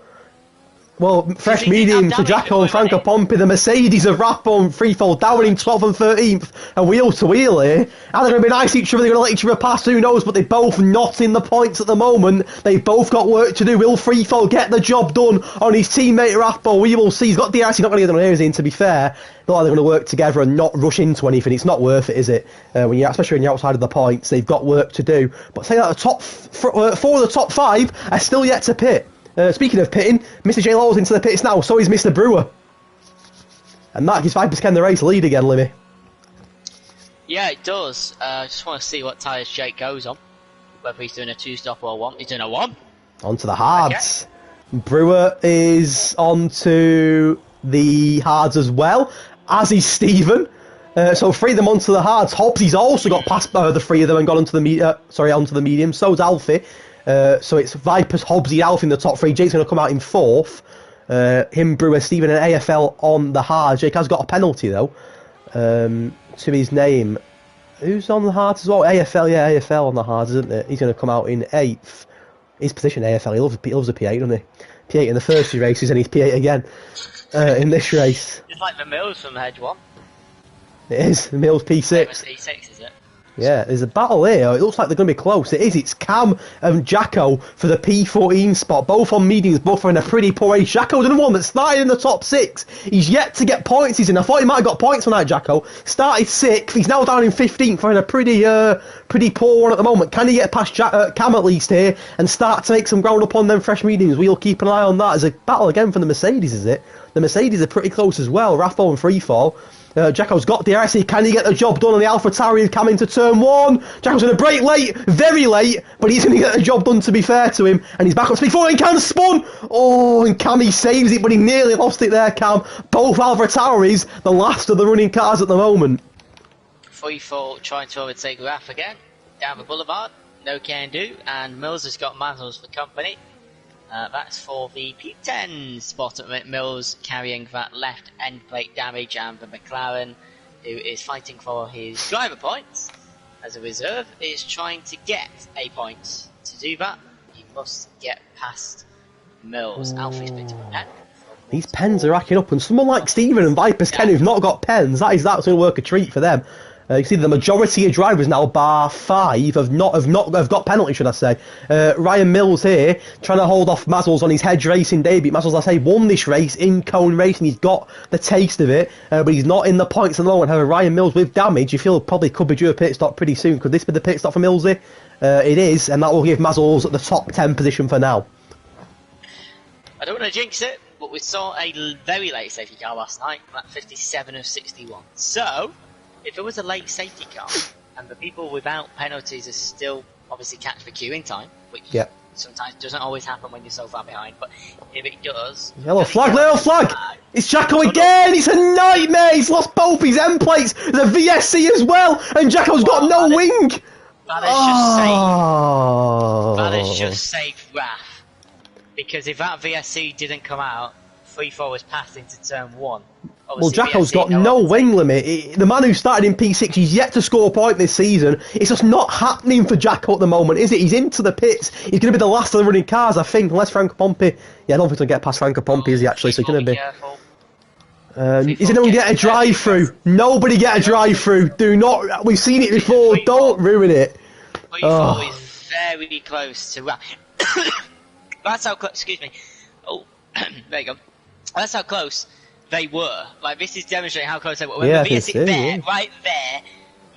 Well, fresh medium for Jacko and Franco Pompey. The Mercedes of Rathbone freefall down in 12th and 13th, and wheel to wheel here. Are they going to be nice to each other? They're going to let each other pass, who knows? But they're both not in the points at the moment. They've both got work to do. Will freefall get the job done on his teammate Rathbone? We will see. He's got DRS, he's not going to get on anything, to be fair. They're going to work together and not rush into anything. It's not worth it, is it? Especially when you're outside of the points, they've got work to do. But say that the top 4 of the top 5 are still yet to pit. Speaking of pitting, Mr. J. Law's into the pits now, so is Mr. Brewer. And that gives Vipers Ken the race lead again, Limmy. Yeah, it does. I just want to see what tyres Jake goes on. Whether he's doing a 2-stop or a 1. He's doing a 1. Onto the hards. Okay. Brewer is onto the hards as well, as is Stephen. So 3 of them onto the hards. Hobbsy's also got past the 3 of them and got onto the medium. So's Alfie. So it's Vipers, Hobbsy, Alfie in the top 3. Jake's going to come out in 4th. Him, Brewer, Stephen, and AFL on the hards. Jake has got a penalty though. To his name. Who's on the hards as well? AFL, yeah, AFL on the hards, isn't it? He's going to come out in 8th. His position, AFL, he loves a P8, doesn't he? P8 in the first 2 races, and he's P8 again in this race. It's like the Mills from Hedge 1. It is, the Mills P6. P6, is it? Yeah, there's a battle here. It looks like they're going to be close. It is. It's Cam and Jacko for the P14 spot. Both on mediums, both are in a pretty poor race. Jacko's the one that started in the top 6. He's yet to get points. He's in. I thought he might have got points tonight, Jacko. Started 6th. He's now down in 15th for in a pretty poor one at the moment. Can he get past Cam at least here and start to make some ground up on them fresh mediums? We'll keep an eye on that. There's a battle again from the Mercedes, is it? The Mercedes are pretty close as well. Raffo and Freefall. Jacko's got the RSC. Can he get the job done on the Alpha Tower? He's coming to turn 1. Jacko's going to break late, very late, but he's going to get the job done, to be fair to him. And he's back on speed 4 and Cam spun. Oh, and Cam, he saves it, but he nearly lost it there, Cam. Both Alpha Towers, the last of the running cars at the moment. Freefall trying to overtake Raff again. Down the boulevard, no can do. And Mills has got Mazzles for company. That's for the P10 spot at Mills, carrying that left end plate damage, and the McLaren, who is fighting for his driver points as a reserve, is trying to get a point. To do that, he must get past Mills. Alfie's been to a pen. These pens are racking up, and someone like Stephen and Vipers Ken who've not got pens, that's going to work a treat for them. You see the majority of drivers now, bar 5, have got penalties, should I say. Ryan Mills here, trying to hold off Mazzles on his Hedge racing debut. Mazzles, I say, won this race in Cone Racing. He's got the taste of it, but he's not in the points at the moment. However, Ryan Mills with damage, you feel probably could be due a pit stop pretty soon. Could this be the pit stop for Millsy? It is, and that will give Mazzles the top 10 position for now. I don't want to jinx it, but we saw a very late safety car last night, at 57 of 61. So, if it was a late safety car, and the people without penalties are still obviously catch the queue in time, which sometimes doesn't always happen when you're so far behind, but if it does... Yellow flag! It's Jacko again! It's a nightmare! He's lost both his end plates! The VSC as well! And Jacko's got no wing! That has just saved Raph. Because if that VSC didn't come out, 3-4 was passed into turn 1. Well, Jacko's got no wing limit. The man who started in P6, he's yet to score a point this season. It's just not happening for Jacko at the moment, is it? He's into the pits. He's going to be the last of the running cars, I think, unless Franco Pompey... Yeah, I don't think he'll get past Franco Pompey, is he, actually? So he's going to be... Is anyone get a drive-through? Nobody get a drive-through. Do not... We've seen it before. Don't ruin it. Freefall is very close to... That's how close... Excuse me. Oh, there you go. That's how close they were. Like, this is demonstrating how close they were. When the VSC there, right there,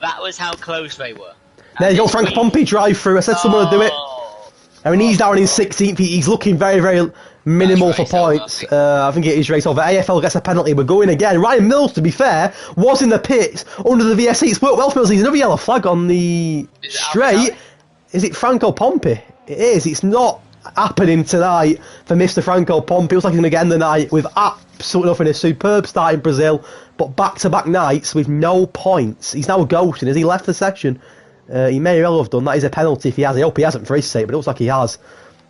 that was how close they were. There you go, Frank Pompey drive-through. I said someone would do it. I mean, he's down in 16th. He's looking very, very minimal for points. I think it is race over. AFL gets a penalty. We're going again. Ryan Mills, to be fair, was in the pits under the VSC. It's worked well for Mills. There's another yellow flag on the straight. Is it Franco Pompey? It is. It's not happening tonight for Mr. Franco Pompey. It looks like he's going to get end the night with absolutely nothing. A superb start in Brazil, but back-to-back nights with no points. He's now ghosting. Has he left the session? He may well have done. That is a penalty if he has. I hope he hasn't for his sake, but it looks like he has.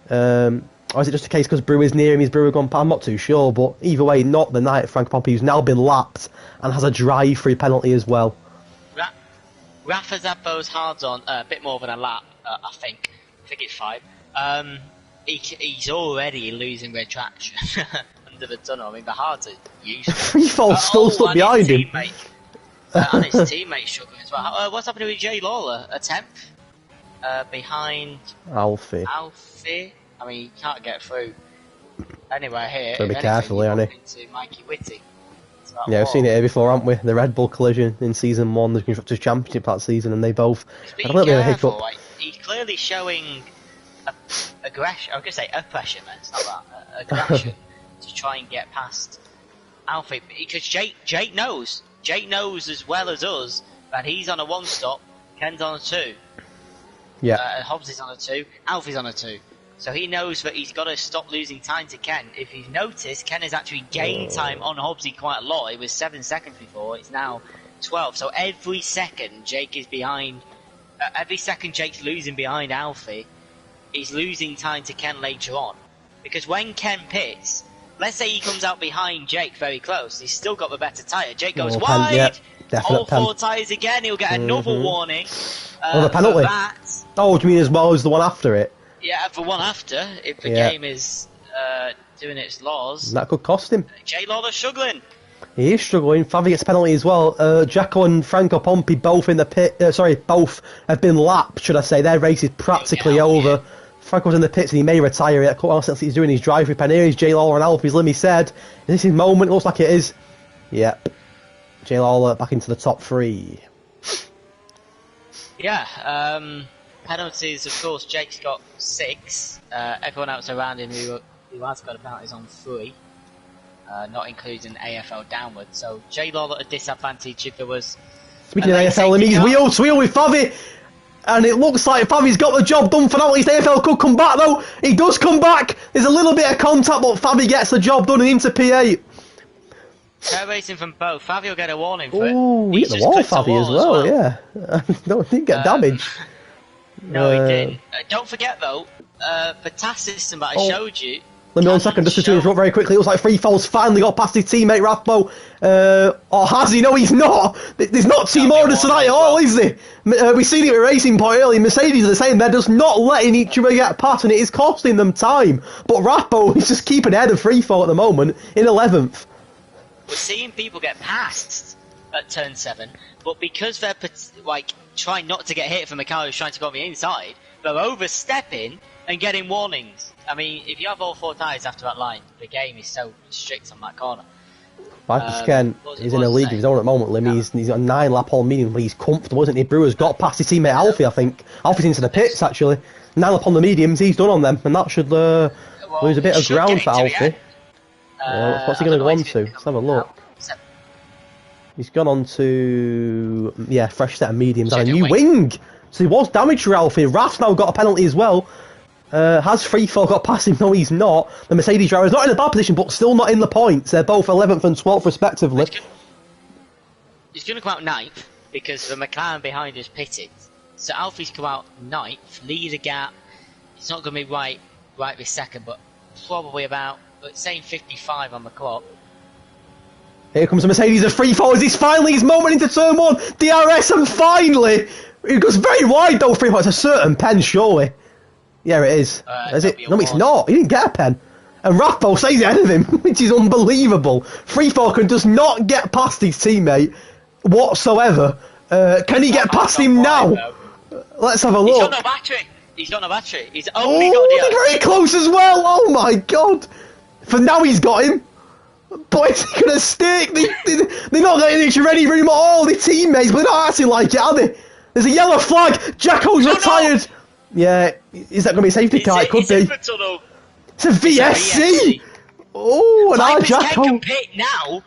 Or is it just a case because Brewer's near him, his Brewer gone past? I'm not too sure, but either way, not the night of Franco Pompey, who's now been lapped and has a drive-free penalty as well. Raf has had those hards on a bit more than a lap, I think. I think it's 5. He's already losing red traction under the tunnel. I mean, the hards are useless. Freefall still stuck behind him. And his teammate's struggling as well. What's happening with Jay Lawler? A 10th? Behind... Alfie. I mean, he can't get through. Anyway, here... Gotta be careful, aren't he? Into Mikey Whitty. Yeah, we've seen it here before, haven't we? The Red Bull collision in Season 1, the Constructors' Championship that season, and they both had a little bit of a hiccup. Like, he's clearly showing aggression. I was going to say oppression, man. It's not that. Aggression to try and get past Alfie, because Jake knows as well as us that he's on a 1 stop, Ken's on a 2. Yeah. Hobbs is on a 2, Alfie's on a 2. So he knows that he's got to stop losing time to Ken. If you've noticed, Ken has actually gained time on Hobbsy quite a lot. It was 7 seconds before, it's now 12. So every second Jake is behind, every second Jake's losing behind Alfie, he's losing time to Ken later on. Because when Ken pits, let's say he comes out behind Jake very close, he's still got the better tyre. Jake goes wide, all 4 tyres again, he'll get another warning. The penalty. For that. Oh, do you mean as well as the one after it? Yeah, for one after, if the game is doing its laws. That could cost him. J Lawler's struggling. He is struggling. Favi gets a penalty as well. Jacko and Franco Pompi both in the pit. Both have been lapped, should I say. Their race is practically over. Yeah. Franco's in the pits and he may retire it. Well, since he's doing his drive-through pen. Here is J Lawler and Alfie. Limmy said, "Is this his moment?" It looks like it is. Yep. J Lawler back into the top 3. Yeah. Penalties, of course. Jake's got 6. Everyone else around him who has got a penalty is on 3. Not including AFL downward. So J Lawler at a disadvantage if there was. Speaking of AFL, Limmy's wheel to wheel with Favi. And it looks like Favi's got the job done for now. At least AFL could come back though. He does come back. There's a little bit of contact, but Favi gets the job done and into P8. Fair racing from both. Favi will get a warning for it. Oh, he hit the wall, Favi, as well. Yeah. No, he didn't get damaged. No, he didn't. Don't forget though, the task system that I showed you. Let me 1 second, just to interrupt very quickly. It looks like Free Fall's finally got past his teammate Rathbo. Or has he? No, he's not. There's not team orders tonight at all, is there? We've seen it with Racing Point earlier. Mercedes are the same. They're just not letting each other get past, and it is costing them time. But Rathbo is just keeping ahead of Free Fall at the moment in 11th. We're seeing people get past at turn 7, but because they're trying not to get hit from a car who's trying to go on the inside, they're overstepping and getting warnings. I mean, if you have all 4 tyres after that line, the game is so strict on that corner. Viper Ken is in a league of his own at the moment, Lim. He's got a 9-lap all medium, but he's comfortable, isn't he? Brewer's got past his teammate Alfie, I think. Alfie's into the pits, actually. 9-lap on the mediums, he's done on them, and that should lose a bit of ground for Alfie. What's he going to go on to? Let's have a look. He's gone on to, fresh set of mediums and a new wing. So he was damaged for Alfie. Raph's now got a penalty as well. Has Free Fall got past him? No, he's not. The Mercedes driver is not in a bad position, but still not in the points. They're both 11th and 12th respectively. He's going to come out 9th because the McLaren behind is pitted. So Alfie's come out 9th, lead a gap. It's not going to be right this second, but probably about, saying 55 on the clock. Here comes the Mercedes of Free Fall. Is this finally his moment into turn 1? DRS, and finally! It goes very wide though, Free Fall. It's a certain pen, surely. Yeah, it is. Is it? No, it's not. He didn't get a pen. And Rathbo stays ahead of him, which is unbelievable. Free Fall can just not get past his teammate whatsoever. Can he get past him now? Let's have a look. He's got no battery. He's got only got DRS. Very close as well. Oh my god. For now he's got him. But is he going to stick? They're not letting each other any room at all. They're teammates, but they're not acting like it, are they? There's a yellow flag. Jacko's retired. No. Yeah, is that going to be a safety car? It could be. It's a VSC. Oh, and our Jacko can pit now.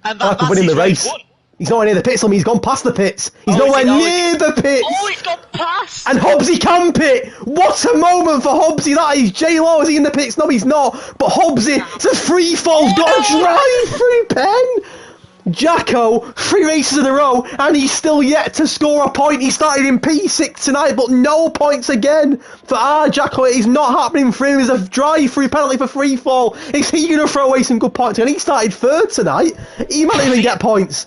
And that could win him the race. He's nowhere near the pits. He's gone past the pits. He's nowhere near the pits. Oh, he's gone past. And Hobbsy can pit. What a moment for Hobbsy that is. J-Law, is he in the pits? No, he's not. But Hobbsy, it's a free fall. Got a drive-through pen. Jacko, 3 races in a row, and he's still yet to score a point. He started in P6 tonight, but no points again for our Jacko. It is not happening for him. There's a drive-through penalty for free fall. Is he going to throw away some good points? And he started 3rd tonight. He might even get points.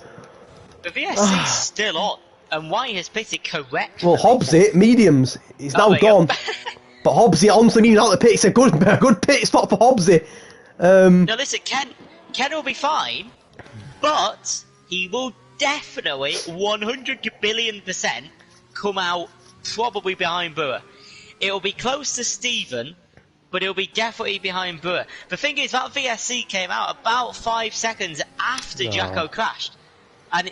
The VSC's still on, and why has pitted correct? Well, Hobbsy, mediums. He's now gone. But Hobbsy, honestly, means out the pit. It's a good pit spot for Hobbsy. No, listen, Ken will be fine. But he will definitely 100 billion% come out probably behind Brewer. It'll be close to Stephen, but it'll be definitely behind Brewer. The thing is, that VSC came out about 5 seconds after Jacko crashed. And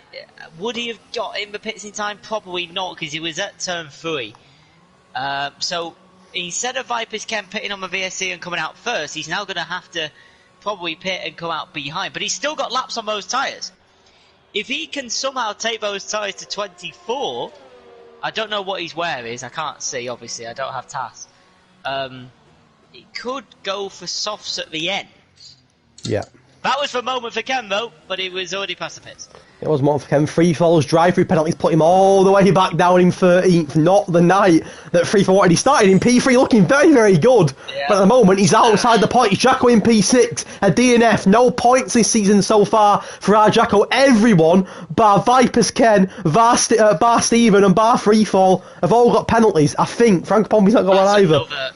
would he have got in the pits in time? Probably not, because he was at turn 3. So instead of Vipers Ken pitting on the VSC and coming out first, he's now going to have to probably pit and come out behind, but he's still got laps on those tyres. If he can somehow take those tyres to 24, I don't know what his wear is, I can't see, obviously, I don't have TAS. It could go for softs at the end. Yeah. That was for moment for Ken, though, but it was already past the pits. It was more for Ken. Free falls, drive-through penalties put him all the way back down in 13th. Not the night that Free Fall wanted. He started in P3 looking very, very good. Yeah. But at the moment, he's outside the point. He's Jacko in P6. A DNF. No points this season so far for our Jacko. Everyone, bar Vipers Ken, bar Stephen, and bar Free Fall, have all got penalties. I think Frank Pompey's not got one either.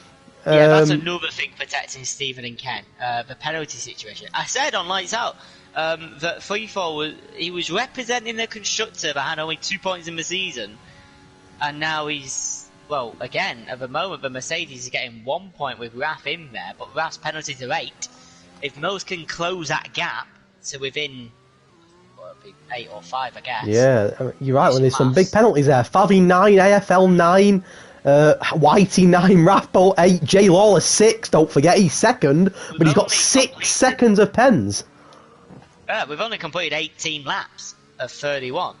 Yeah, that's another thing protecting Stephen and Ken. The penalty situation. I said on Lights Out that Freefall was representing the constructor but had only 2 points in the season, and now he's, well, again, at the moment the Mercedes is getting 1 point with Raf in there, but Raf's penalties are 8. If Mills can close that gap to within 8 or 5, I guess. Yeah, you're right, when there's some big penalties there. Favi 9, AFL 9. Whitey 9, Rathbolt 8, Jay Lawler 6, don't forget he's second, but he's got 6 seconds of pens. Yeah, we've only completed 18 laps of 31.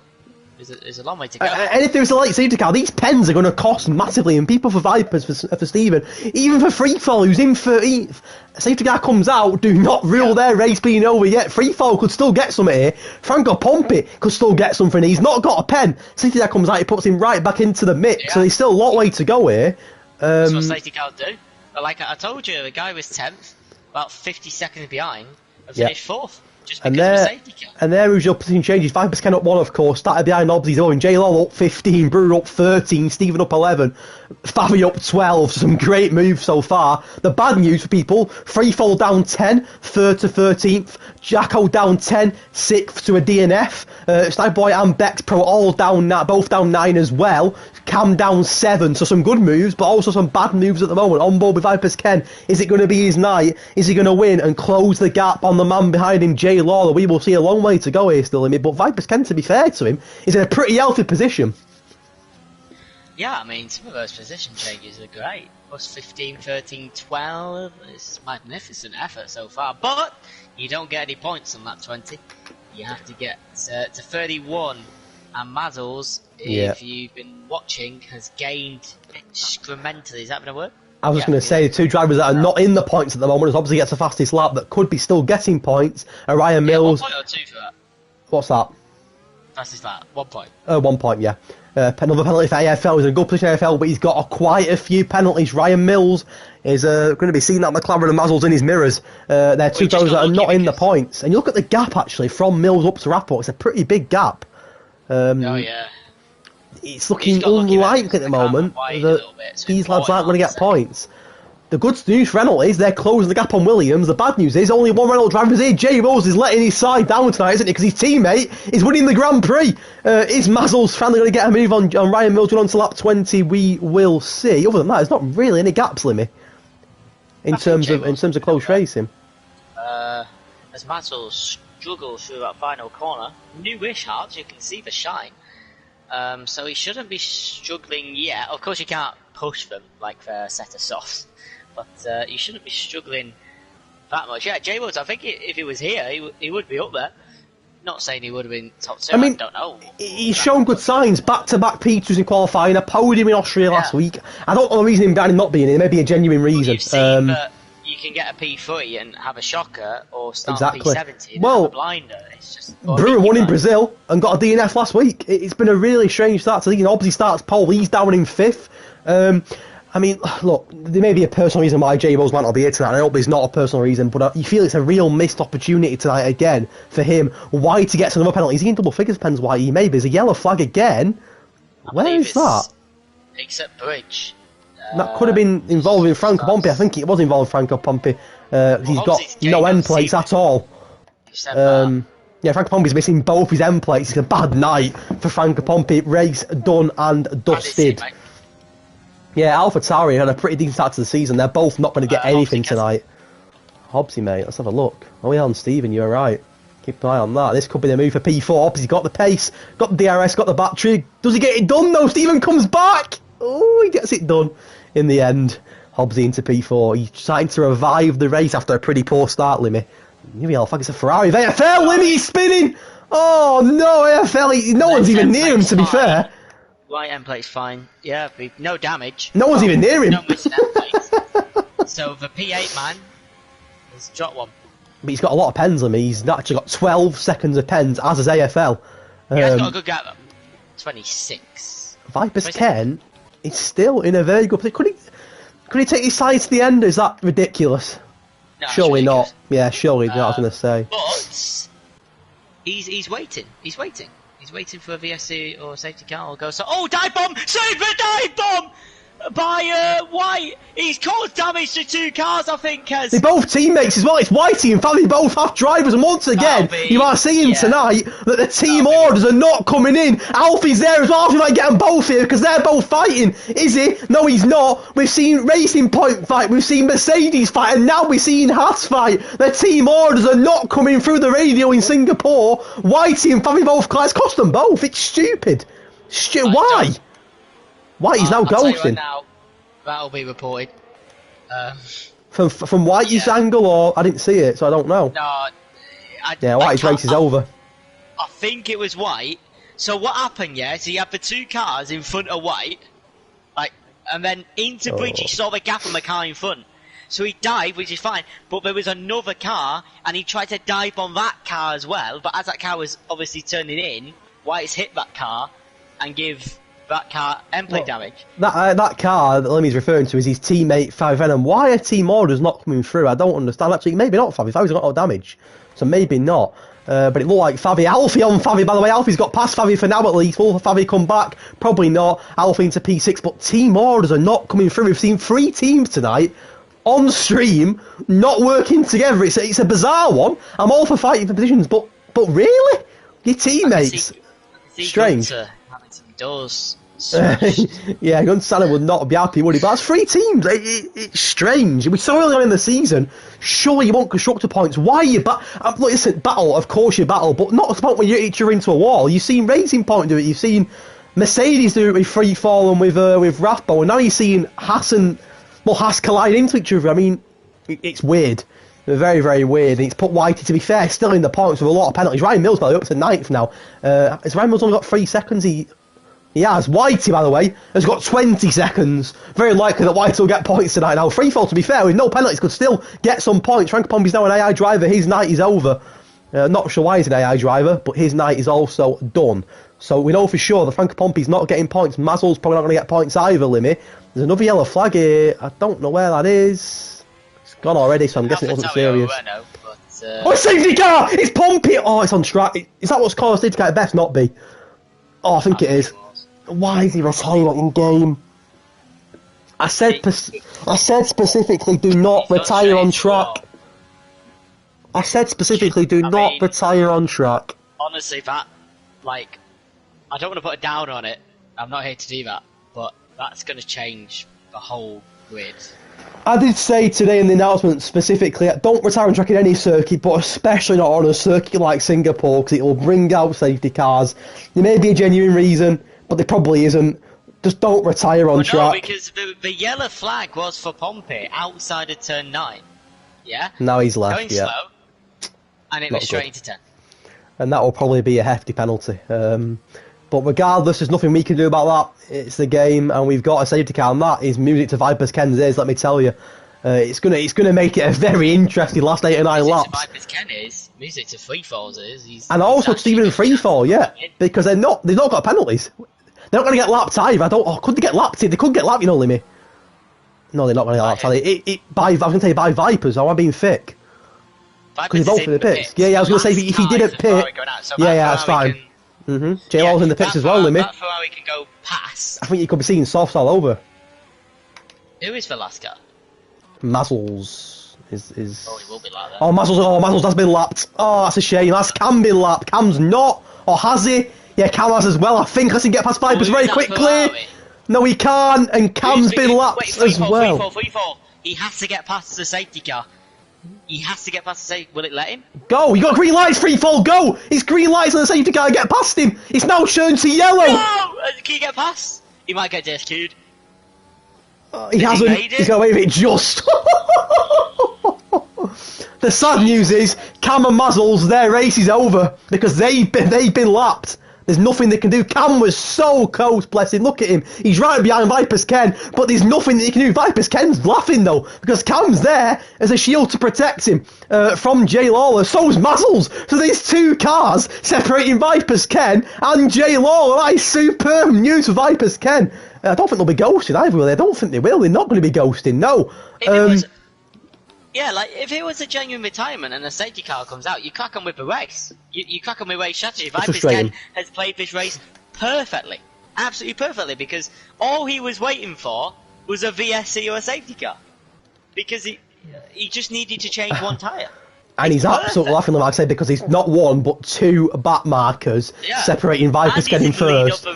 There's a long way to go. And if there's a late safety car, these pens are going to cost massively, and people for Vipers, for Stephen, even for Freefall, who's in 13th, safety car comes out, do not rule their race being over yet. Freefall could still get some here. Franco Pompey could still get something. He's not got a pen. Safety car comes out, he puts him right back into the mix, so there's still a lot way to go here. That's what safety cars do. But like I told you, the guy was 10th, about 50 seconds behind, and finished 4th. Just because of a safety car. And there was your position changes. Vipers Ken up 1, of course. Started behind Obsy's Owen. J Law up 15. Brewer up 13. Stephen up 11. Favi up 12. Some great moves so far. The bad news for people: Freefall down 10. 3rd to 13th. Jacko down 10. 6th to a DNF. Sniperboy and Bex Pro all down, both down 9 as well. Cam down 7. So some good moves, but also some bad moves at the moment. On board with Vipers Ken. Is it going to be his night? Is he going to win and close the gap on the man behind him, Jay Lawler? We will see a long way to go here still in it, but Vipers Ken, to be fair to him, is in a pretty healthy position. Yeah, I mean, some of those position changes are great. Plus 15, 13, 12. It's a magnificent effort so far, but you don't get any points on that 20. You have to get to 31, and Mazzles, if you've been watching, has gained excrementally. Is that been a word? I was just going to say, the two drivers that are not in the points at the moment, as obviously gets the fastest lap, that could be still getting points, are Ryan Mills. 1 point or 2 for that? What's that? Fastest lap, 1 point. 1 point, yeah. Another penalty for AFL. He's in a good position AFL, but he's got quite a few penalties. Ryan Mills is going to be seeing that McLaren and Mazzles in his mirrors. They're two drivers that are not in the points. And you look at the gap, actually, from Mills up to Rapport. It's a pretty big gap. Oh, yeah. It's looking unlikely at the moment that these lads aren't going to get points. The good news for Renault is they're closing the gap on Williams. The bad news is only one Renault driver is here. Jay Rose is letting his side down tonight, isn't he? Because his teammate is winning the Grand Prix. Is Mazzles finally going to get a move on Ryan Mills going on to lap 20? We will see. Other than that, there's not really any gaps, Limmy, in terms of close racing. As Mazzles struggles through that final corner, newish hard, you can see the shine. So he shouldn't be struggling yet. Of course, you can't push them like they're a set of softs, but you shouldn't be struggling that much. Yeah, Jay Woods, I think if he was here, he would be up there. Not saying he would have been top 2, I don't know. He's shown good signs, back-to-back P2s in qualifying, a podium in Austria last week. I don't know the reason behind him not being in, it may be a genuine reason. You've seen that you can get a P3 and have a shocker, or start P17 and have a blinder. It's just Brewer won in Brazil and got a DNF last week. It's been a really strange start to the season. Obviously starts pole, he's down in 5th. I mean, look, there may be a personal reason why Jay Rose might not be here tonight. I hope there's not a personal reason, but you feel it's a real missed opportunity tonight again for him. Whitey gets another penalty. Is he in double figures, pens, Whitey? Maybe. There's a yellow flag again. Where is that? Except Bridge. That could have been involving Franco Pompey. I think it was involving Franco Pompey. He's got no end plates at all. Yeah, Franco Pompey's missing both his end plates. It's a bad night for Franco Pompey. Race done and dusted. Yeah, AlphaTauri had a pretty decent start to the season. They're both not going to get anything tonight. Hobbsy, mate, let's have a look. Oh yeah, on Stephen, you're right. Keep an eye on that. This could be the move for P4 because he's got the pace, got the DRS, got the battery. Does he get it done though? Stephen comes back! Oh, he gets it done in the end. Hobbsy into P4. He's trying to revive the race after a pretty poor start, Limmy. Maybe I'll think it's a Ferrari. AFL, Limmy, he's spinning! Oh no, AFL, no one's even near him, to be fair. White end plate's fine. Yeah, no damage. No one's even near him. No missing end plates. So the P8 man has dropped one. But he's got a lot of pens, Limmy. He's actually got 12 seconds of pens, as has AFL. He has got a good gap. 26. Vipers 10 is still in a very good position. Could he take his side to the end? Is that ridiculous? No, surely ridiculous. not. Yeah, surely not, I was going to say. But he's waiting. He's waiting. He's waiting for a VSC or a safety car or go. So, oh, dive bomb! Save the dive bomb by White. He's caused damage to 2 cars, I think. They're both teammates as well. It's Whitey and Fabi both have drivers, and once again, you are seeing tonight that the team orders are not coming in. Alfie's there as well. Alfie might get them both here because they're both fighting. Is he? No, he's not. We've seen Racing Point fight. We've seen Mercedes fight, and now we're seeing Haas fight. The team orders are not coming through the radio in Singapore. Whitey and Fabi both cars. It's cost them both. It's stupid. Why? Why he's now ghosting? Right now, that'll be reported. From Whitey's angle, or I didn't see it, so I don't know. No, Whitey's race is over. I think it was White. So what happened? Yeah, so you had the 2 cars in front of White, and then into bridge he saw the gap on the car in front. So he dived, which is fine. But there was another car, and he tried to dive on that car as well. But as that car was obviously turning in, White's hit that car and give that car end plate damage. That car that Limmy's referring to is his teammate Fabi Venom. Why are team orders not coming through? I don't understand. Actually, maybe not Fabi. Fabi's got no damage, so maybe not. But it looked like Fabi. Alfie on Fabi, by the way. Alfie's got past Fabi for now at least. Will Fabi come back? Probably not. Alfie into P6, but team orders are not coming through. We've seen 3 teams tonight on stream not working together. It's a bizarre one. I'm all for fighting for positions, but really? Your teammates? Strange. Doors. Yeah, Gonzalo would not be happy, would he? But that's 3 teams. It's strange. We're so early on in the season. Surely you want constructor points. Why are you listen, battle, of course you battle, but not at the point where you're into a wall. You've seen Racing Point do it. You've seen Mercedes do it with Free Fall and with Rathbo, and now you're seeing Haas collide into each other. I mean, it's weird. Very, very weird. And it's put Whitey, to be fair, still in the points with a lot of penalties. Ryan Mills, by the way, up to 9th now. Has Ryan Mills only got 3 seconds? He has. Whitey, by the way, has got 20 seconds. Very likely that Whitey will get points tonight. Now, Freefall, to be fair, with no penalties, could still get some points. Frank Pompey's now an AI driver. His night is over. Not sure why he's an AI driver, but his night is also done. So we know for sure that Frank Pompey's not getting points. Mazel's probably not going to get points either, Limmy. There's another yellow flag here. I don't know where that is. It's gone already, so I'm guessing it wasn't serious. Oh, safety car! It's Pompey! Oh, it's on track. Is that what's called a safety car? It best not be. Oh, I think it is. Why is he retiring in game? I said specifically, do not retire on track. I said specifically, do not retire on track. Honestly, I don't want to put a down on it. I'm not here to do that, but that's going to change the whole grid. I did say today in the announcement specifically, don't retire on track in any circuit, but especially not on a circuit like Singapore, because it will bring out safety cars. There may be a genuine reason, but there probably isn't. Just don't retire on track. No, because the yellow flag was for Pompey outside of turn 9. Yeah? Now he's left, going slow, and it was straight into 10. And that will probably be a hefty penalty. But regardless, there's nothing we can do about that. It's the game, and we've got a safety car, and that is music to Vipers Ken's ears, let me tell you. It's gonna make it a very interesting last 8 or 9 laps. Music to Vipers Ken is, music to Freefall's is. And also to Stephen Freefall, yeah, because they've not got penalties. They're not going to get lapped either. Could they get lapped? They could get lapped, you know, Limmy. No, they're not going to get lapped. I was going to say by Vipers, or I'm being thick. Because they both in the pits. Yeah, I was going to say if he didn't pit. Yeah, that's fine. J-Law's in the pits as well, Limmy. That Ferrari can go past. I think you could be seeing softs all over. Who is the last car? Mazzles is. Oh, he will be lapped then. Oh, Mazzles has been lapped. Oh, that's a shame. That's Cam been lapped. Cam's not. Or has he? Yeah, Cam has as well. I think let's get past Vipers very quickly. No, he can't. And Cam's been lapped as well. Freefall. He has to get past the safety car. He has to get past the safety. Will it let him? Go! You got green lights, Freefall, go! It's green lights on the safety car, get past him! It's now turned to yellow! No! Can you get past? He might get DSQ'd. He hasn't. He's got away with it just. The sad news is, Cam and Mazzles, their race is over because they've been lapped. There's nothing they can do. Cam was so close, bless him. Look at him. He's right behind Viper's Ken, but there's nothing that he can do. Viper's Ken's laughing, though, because Cam's there as a shield to protect him from Jay Lawler. So's Mazzles. So there's two cars separating Viper's Ken and Jay Lawler. That is superb news for Viper's Ken. I don't think they'll be ghosted either, will they? I don't think they will. They're not going to be ghosting, no. Yeah, like, if it was a genuine retirement and a safety car comes out, you crack on with the race. You crack on with race strategy. Viper's Ken has played this race perfectly. Absolutely perfectly, because all he was waiting for was a VSC or a safety car. Because he just needed to change one tyre. And he's absolutely laughing, like I said, because he's not one, but two back markers separating Viper's Ken in first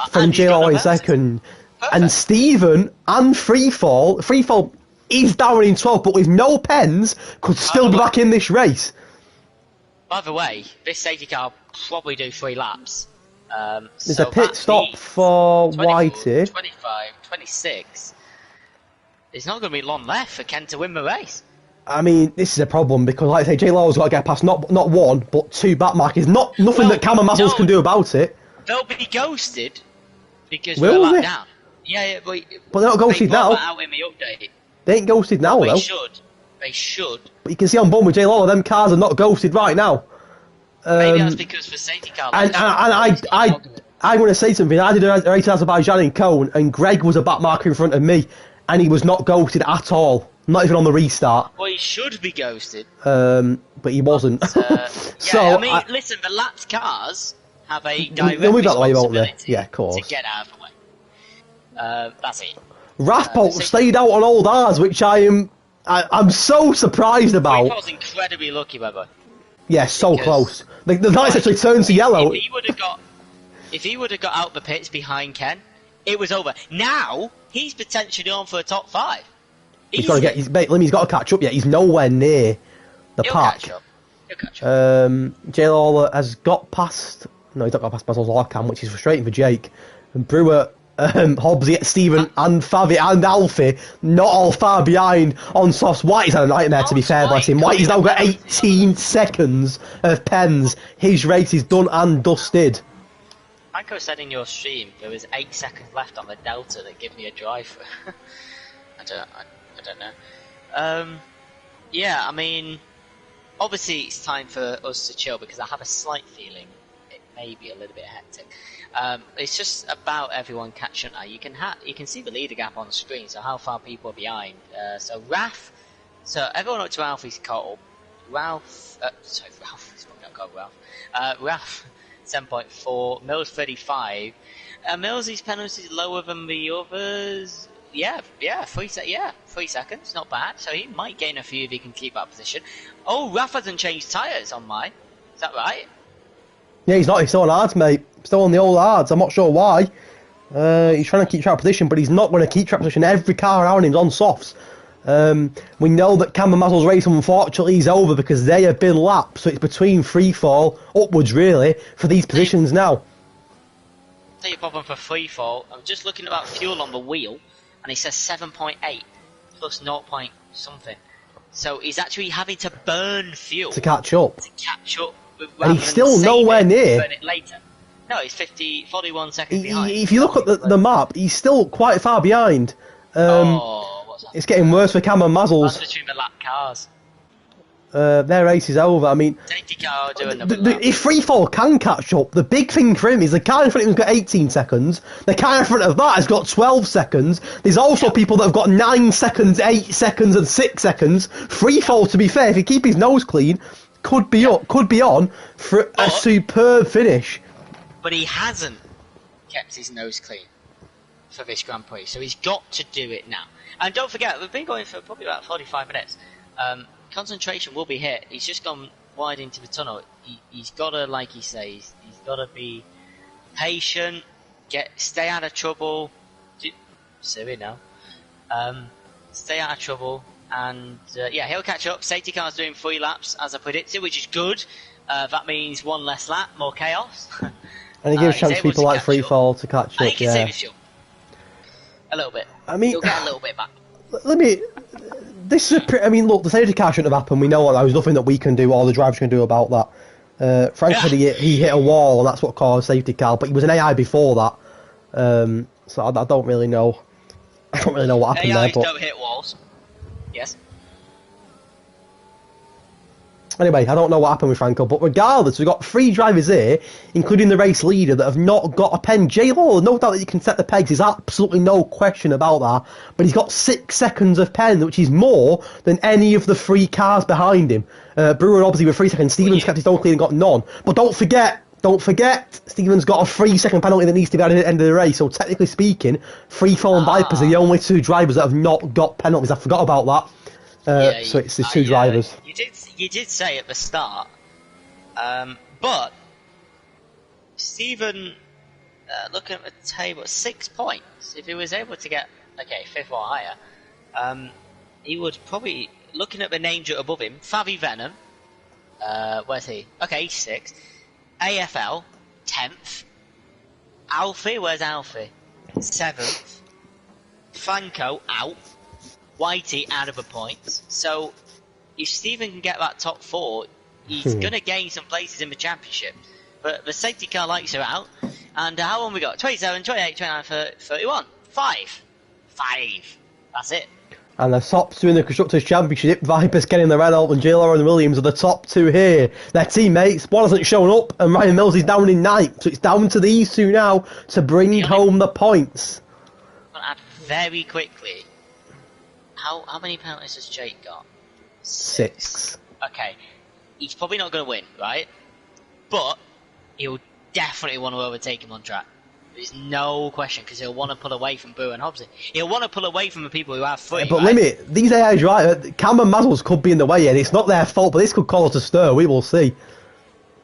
from Jay Lawler in second. Perfect. And Stephen and Freefall is down in 12th, but with no pens, could still be back in this race. By the way, this safety car will probably do 3 laps. There's a pit stop for Whitey. 25, 26. There's not going to be long left for Ken to win the race. I mean, this is a problem because, like I say, Jay Lawler's got to get past not one, but 2 back markers. Nothing that Cam and Mazzles can do about it. They'll be ghosted because we're a lap down. Yeah, but they're not ghosted now. Out in the update. They ain't ghosted now, though. They should. But you can see on board with Jay Lawler, them cars are not ghosted right now. Maybe that's because for safety car. And I'm going to say something. I did a race in Azerbaijan in Cone, and Greg was a back marker in front of me, and he was not ghosted at all. Not even on the restart. Well, he should be ghosted. But he wasn't. I mean, listen, the lapped cars have a direct responsibility of course. to get out of the way. That's it. Rathbolt stayed out on old R's, which I'm so surprised about. He was incredibly lucky, by the way. Yeah, so close. The lights actually turned to yellow. If he would have got out the pits behind Ken, it was over. Now he's potentially on for a top 5. He's got to get. He's got to catch up yet. He's nowhere near the pack. He'll catch up. Jay Lawler has got past. No, he's not got past Mazzles or Cam, which is frustrating for Jake. And Brewer, Hobbs, Stephen, and Favi and Alfie, not all far behind on softs. Whitey's had a nightmare, to be fair, bless him. Whitey's now got 18 seconds of pens. His race is done and dusted. Franco said in your stream there was 8 seconds left on the Delta that gave me a drive. I don't know. Yeah, I mean, obviously it's time for us to chill because I have a slight feeling it may be a little bit hectic. It's just about everyone catching up now. You can see the leader gap on the screen, so how far people are behind. So everyone up to Ralphie's caught up. Ralph, it's probably not called Ralph. Ralph, 7.4, Mills 35. Mills's penalty is lower than the others. Yeah, 3 seconds, not bad. So he might gain a few if he can keep that position. Oh, Raf hasn't changed tyres on mine. Is that right? Yeah, he's not. He's still on hards, mate. Still on the old hards. I'm not sure why. He's trying to keep track of position, but he's not going to keep track of position. Every car around him's on softs. We know that Cam and Mazzles' race, unfortunately, is over because they have been lapped. So it's between free fall, upwards, really, for these positions now. Tell you a problem for free fall. I'm just looking about fuel on the wheel. And he says 7.8 plus 0 point something. So he's actually having to burn fuel to catch up. And he's still nowhere near. Burn it later. No, he's 41 seconds behind. If you look at the map, he's still quite far behind. What's that? It's getting worse for Cam and Mazzles. That's between the lap cars. Their race is over. I mean, if Freefall can catch up, the big thing for him is the car in front of him's got 18 seconds. The car in front of that has got 12 seconds. There's also people that have got 9 seconds, 8 seconds, and 6 seconds. Freefall, to be fair, if he keep his nose clean, could be on for a superb finish. But he hasn't kept his nose clean for this Grand Prix, so he's got to do it now. And don't forget, we've been going for probably about 45 minutes. Concentration will be hit. He's just gone wide into the tunnel. He's got to, like he says, he's got to be patient, stay out of trouble. Silly now. Stay out of trouble, and he'll catch up. Safety car's doing 3 laps as I predicted, which is good. That means 1 less lap, more chaos. And he gives chance to people like Freefall to catch up. He can save his fuel. A little bit. I mean, you'll get a little bit back. Let me. This is I mean, look, the safety car shouldn't have happened. We know there was nothing that we can do or the drivers can do about that. Frank said he hit a wall and that's what caused safety car, but he was an AI before that. So I don't really know. I don't really know what happened AIs there. But don't hit walls. Yes. anyway, I don't know what happened with Franco, but regardless, we've got 3 drivers here, including the race leader, that have not got a pen. J Law, no doubt that you can set the pegs, there's absolutely no question about that, but he's got 6 seconds of pen, which is more than any of the 3 cars behind him. Brewer obviously with 3 seconds, Stevens kept his own clean and got none, but don't forget, Stevens got a 3-second penalty that needs to be added at the end of the race, so technically speaking, Freefall and Vipers are the only 2 drivers that have not got penalties. I forgot about that. So it's the 2 drivers. You did say at the start, but Stephen, looking at the table, 6 points. If he was able to get 5th or higher, he would probably, looking at the names above him, Favi Venom, where's he? Okay, he's 6th. AFL, 10th. Alfie, where's Alfie? 7th. Franco, out. Whitey, out of the points. So, if Stephen can get that top 4, he's going to gain some places in the championship. But the safety car lights are out. And how long we got? 27, 28, 29, 30, 31. 5. That's it. And the top 2 in the Constructors' Championship, Vipers getting the Renault and J-Law and Williams are the top 2 here. Their teammates, one hasn't shown up, and Ryan Mills is down in 9th. So it's down to these 2 now to bring home the points. I'll add very quickly, how many penalties has Jake got? 6. Okay, he's probably not going to win, right? But he'll definitely want to overtake him on track. There's no question, because he'll want to pull away from Boo and Hobbsy. He'll want to pull away from the people who have 3. But right? Limit, these AI drivers, Cam and Mazzles could be in the way, and it's not their fault, but this could cause a stir. We will see.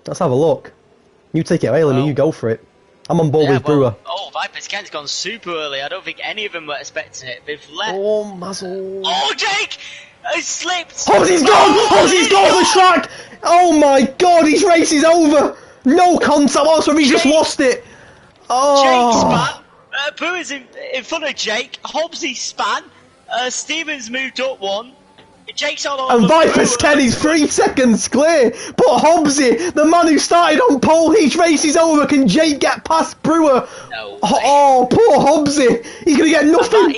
Let's have a look. You take it away, Limit. You go for it. I'm on board with Brewer. Oh, Vipers Kent's gone super early. I don't think any of them were expecting it. They've left. Oh, Mazzles. Oh, Jake! Has slipped! Hobbsy's gone! Hobbsy's gone off the track! Oh my god, his race is over! No contact whatsoever, he just lost it! Oh. Jake span. Brewer's in front of Jake. Hobbsy span. Stevens moved up 1. Jake's all over. And Vipers Kenny's 3 seconds clear. But Hobbsy, the man who started on pole, his race is over. Can Jake get past Brewer? No. Oh, poor Hobbsy. He's going to get nothing.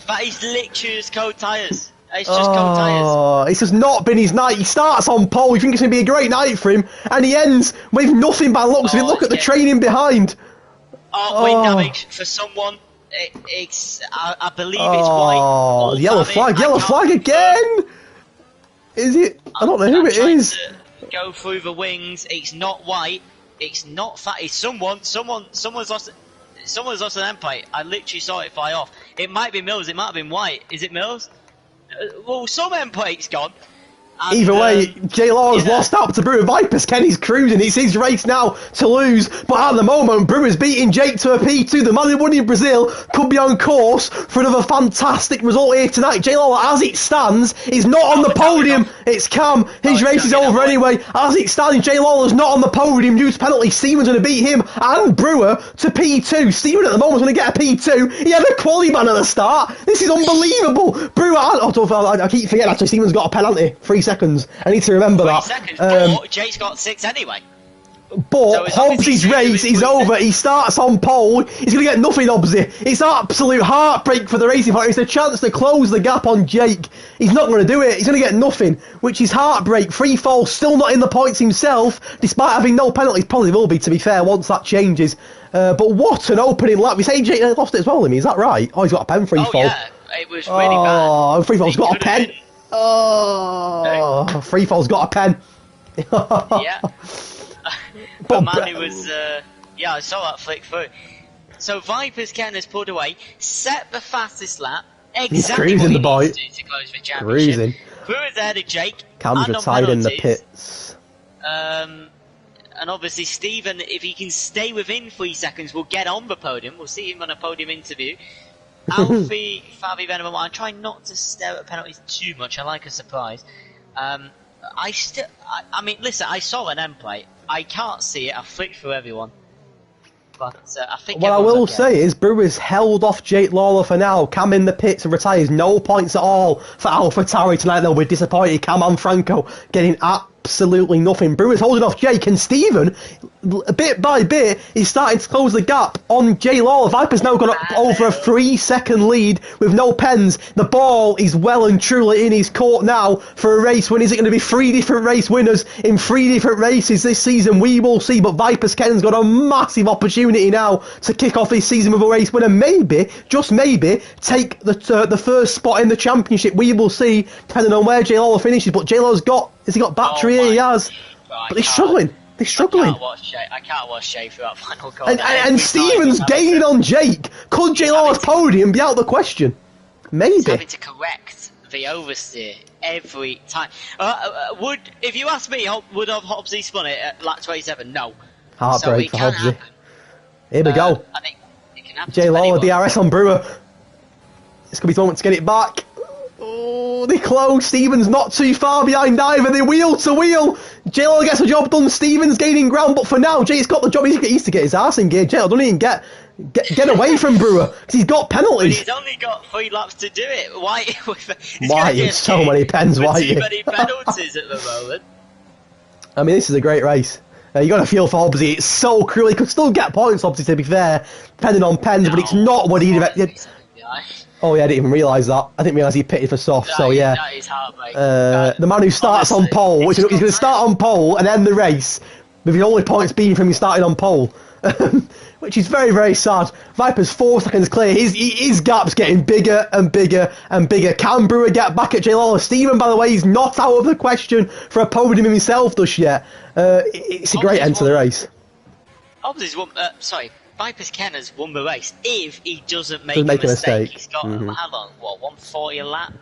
That is literally just cold tyres. It's just cold tyres. It's just not been his night. He starts on pole. We think it's going to be a great night for him. And he ends with nothing by looks of it. Look at the training behind. Wind damage for someone. I believe it's white. Oh, yellow flag again! Is it? I don't know who it is. Go through the wings. It's not white. It's not fat. It's someone's lost. Someone's lost an end plate. I literally saw it fly off. It might be Mills. It might have been white. Is it Mills? Well, some end plate's gone. And, either way, J Law's lost out to Brewer. Vipers Kenny's cruising. It's his race now to lose. But at the moment, Brewer's beating Jake to a P2. The man who won in Brazil could be on course for another fantastic result here tonight. J Law, as it stands, is not on the podium. It's Cam. His race is over anyway. As it stands, J Lawler's not on the podium due to penalty. Steven's going to beat him and Brewer to P2. Steven at the moment is going to get a P2. He had a quali ban at the start. This is unbelievable. Brewer, I keep forgetting actually, Steven's got a penalty. 3 seconds. I need to remember 3 that. seconds. But Jake's got 6 anyway. But so Hobbsy's race is over. He starts on pole. He's going to get nothing, Hobbsy. It's absolute heartbreak for the racing party. It's a chance to close the gap on Jake. He's not going to do it. He's going to get nothing, which is heartbreak. Free fall, still not in the points himself, despite having no penalties. Probably will be, to be fair, once that changes. But what an opening lap. We say Jake lost it as well, is that right? Oh, he's got a pen free fall. Yeah, it was really bad. Oh, free fall's got a pen. Oh, Freefall's got a pen. Yeah. But man, it was, I saw that flick through. So Vipers Ken has pulled away, set the fastest lap, exactly what he needs to do to close the championship. Cruising. Brewer's ahead of Jake. Cam's retired in the pits. And obviously Stephen, if he can stay within 3 seconds, will get on the podium. We'll see him on a podium interview. Alfie, Favi Venom, I'm trying not to stare at penalties too much. I like a surprise. I mean, listen, I saw an end plate. I can't see it. I flicked through everyone. But I think what I will say is Brewers held off Jake Lawler for now. Cam in the pits and retires. No points at all for AlphaTauri tonight. They'll be disappointed. Cam and Franco getting absolutely nothing. Brewers holding off Jake, and Stephen, bit by bit, he's starting to close the gap on Jay Lawler. Viper's now got over a 3-second lead with no pens. The ball is well and truly in his court now for a race win. Is it going to be 3 different race winners in 3 different races this season? We will see, but Viper's Ken's got a massive opportunity now to kick off his season with a race win and maybe, just maybe, take the first spot in the championship. We will see, depending on where Jay Lawler finishes, but Jay Lawler's got, has he got battery? He has. But they're struggling. They're struggling. I can't watch Jay through that final corner. And Stevens gaining on Jake. Could Jay Lawler's podium be out of the question? Maybe. He's having to correct the oversteer every time. If you ask me, would have Hobbsy spun it at lap 27? No. Heartbreak for Hobbsy. Here we go. I think it can happen. Jay Lawler, DRS on Brewer. It's going to be his moment to get it back. Oh, they close. Stevens not too far behind either. They wheel to wheel. Jay Lawler gets the job done. Stevens gaining ground, but for now, Jay's got the job. He needs to get his arse in gear. Jay Lawler doesn't even get away from Brewer because he's got penalties. But he's only got 3 laps to do it. Why? Why? So many pens. Why? Too many penalties at the moment. I mean, this is a great race. You got to feel for Hobbsy. It's so cruel. He could still get points, Hobbsy, to be fair, depending on pens, but it's not what he'd have. Oh yeah, I didn't even realise that. I didn't realise he pitted for soft, so yeah. That is heartbreaking. The man who starts on pole, which he's going to start on pole and end the race, with the only points being from him starting on pole. Which is very, very sad. Viper's 4 seconds clear. His gap's getting bigger and bigger and bigger. Can Brewer get back at Jay Lawler? Stephen, by the way, is not out of the question for a podium himself just yet. It's a great end to the race. Viper's Ken has won the race if he doesn't make a mistake. He's got, how long? What, 140 a lap?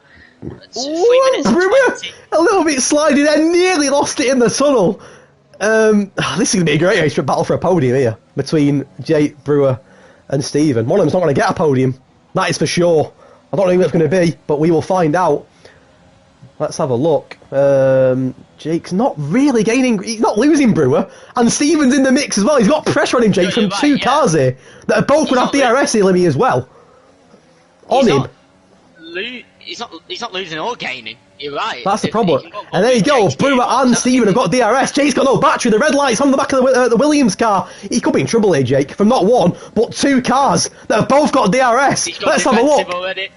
3 minutes Brewer, a little bit sliding there, nearly lost it in the tunnel. This is going to be a great race for battle for a podium here between Jake, Brewer and Stephen. One of them's not going to get a podium, that is for sure. I don't know who it's going to be, but we will find out. Let's have a look. Jake's not really gaining, he's not losing Brewer, and Stephen's in the mix as well. He's got pressure on him, Jake, from 2 cars here that are both going to have DRS here, Limmy, as well. On him. He's not losing or gaining. You're right. That's the problem. And there you go. Brewer and Stephen have got DRS. Jake's got no battery. The red light's on the back of the Williams car. He could be in trouble here, Jake, from not 1 but 2 cars that have both got DRS. Let's have a look. Already.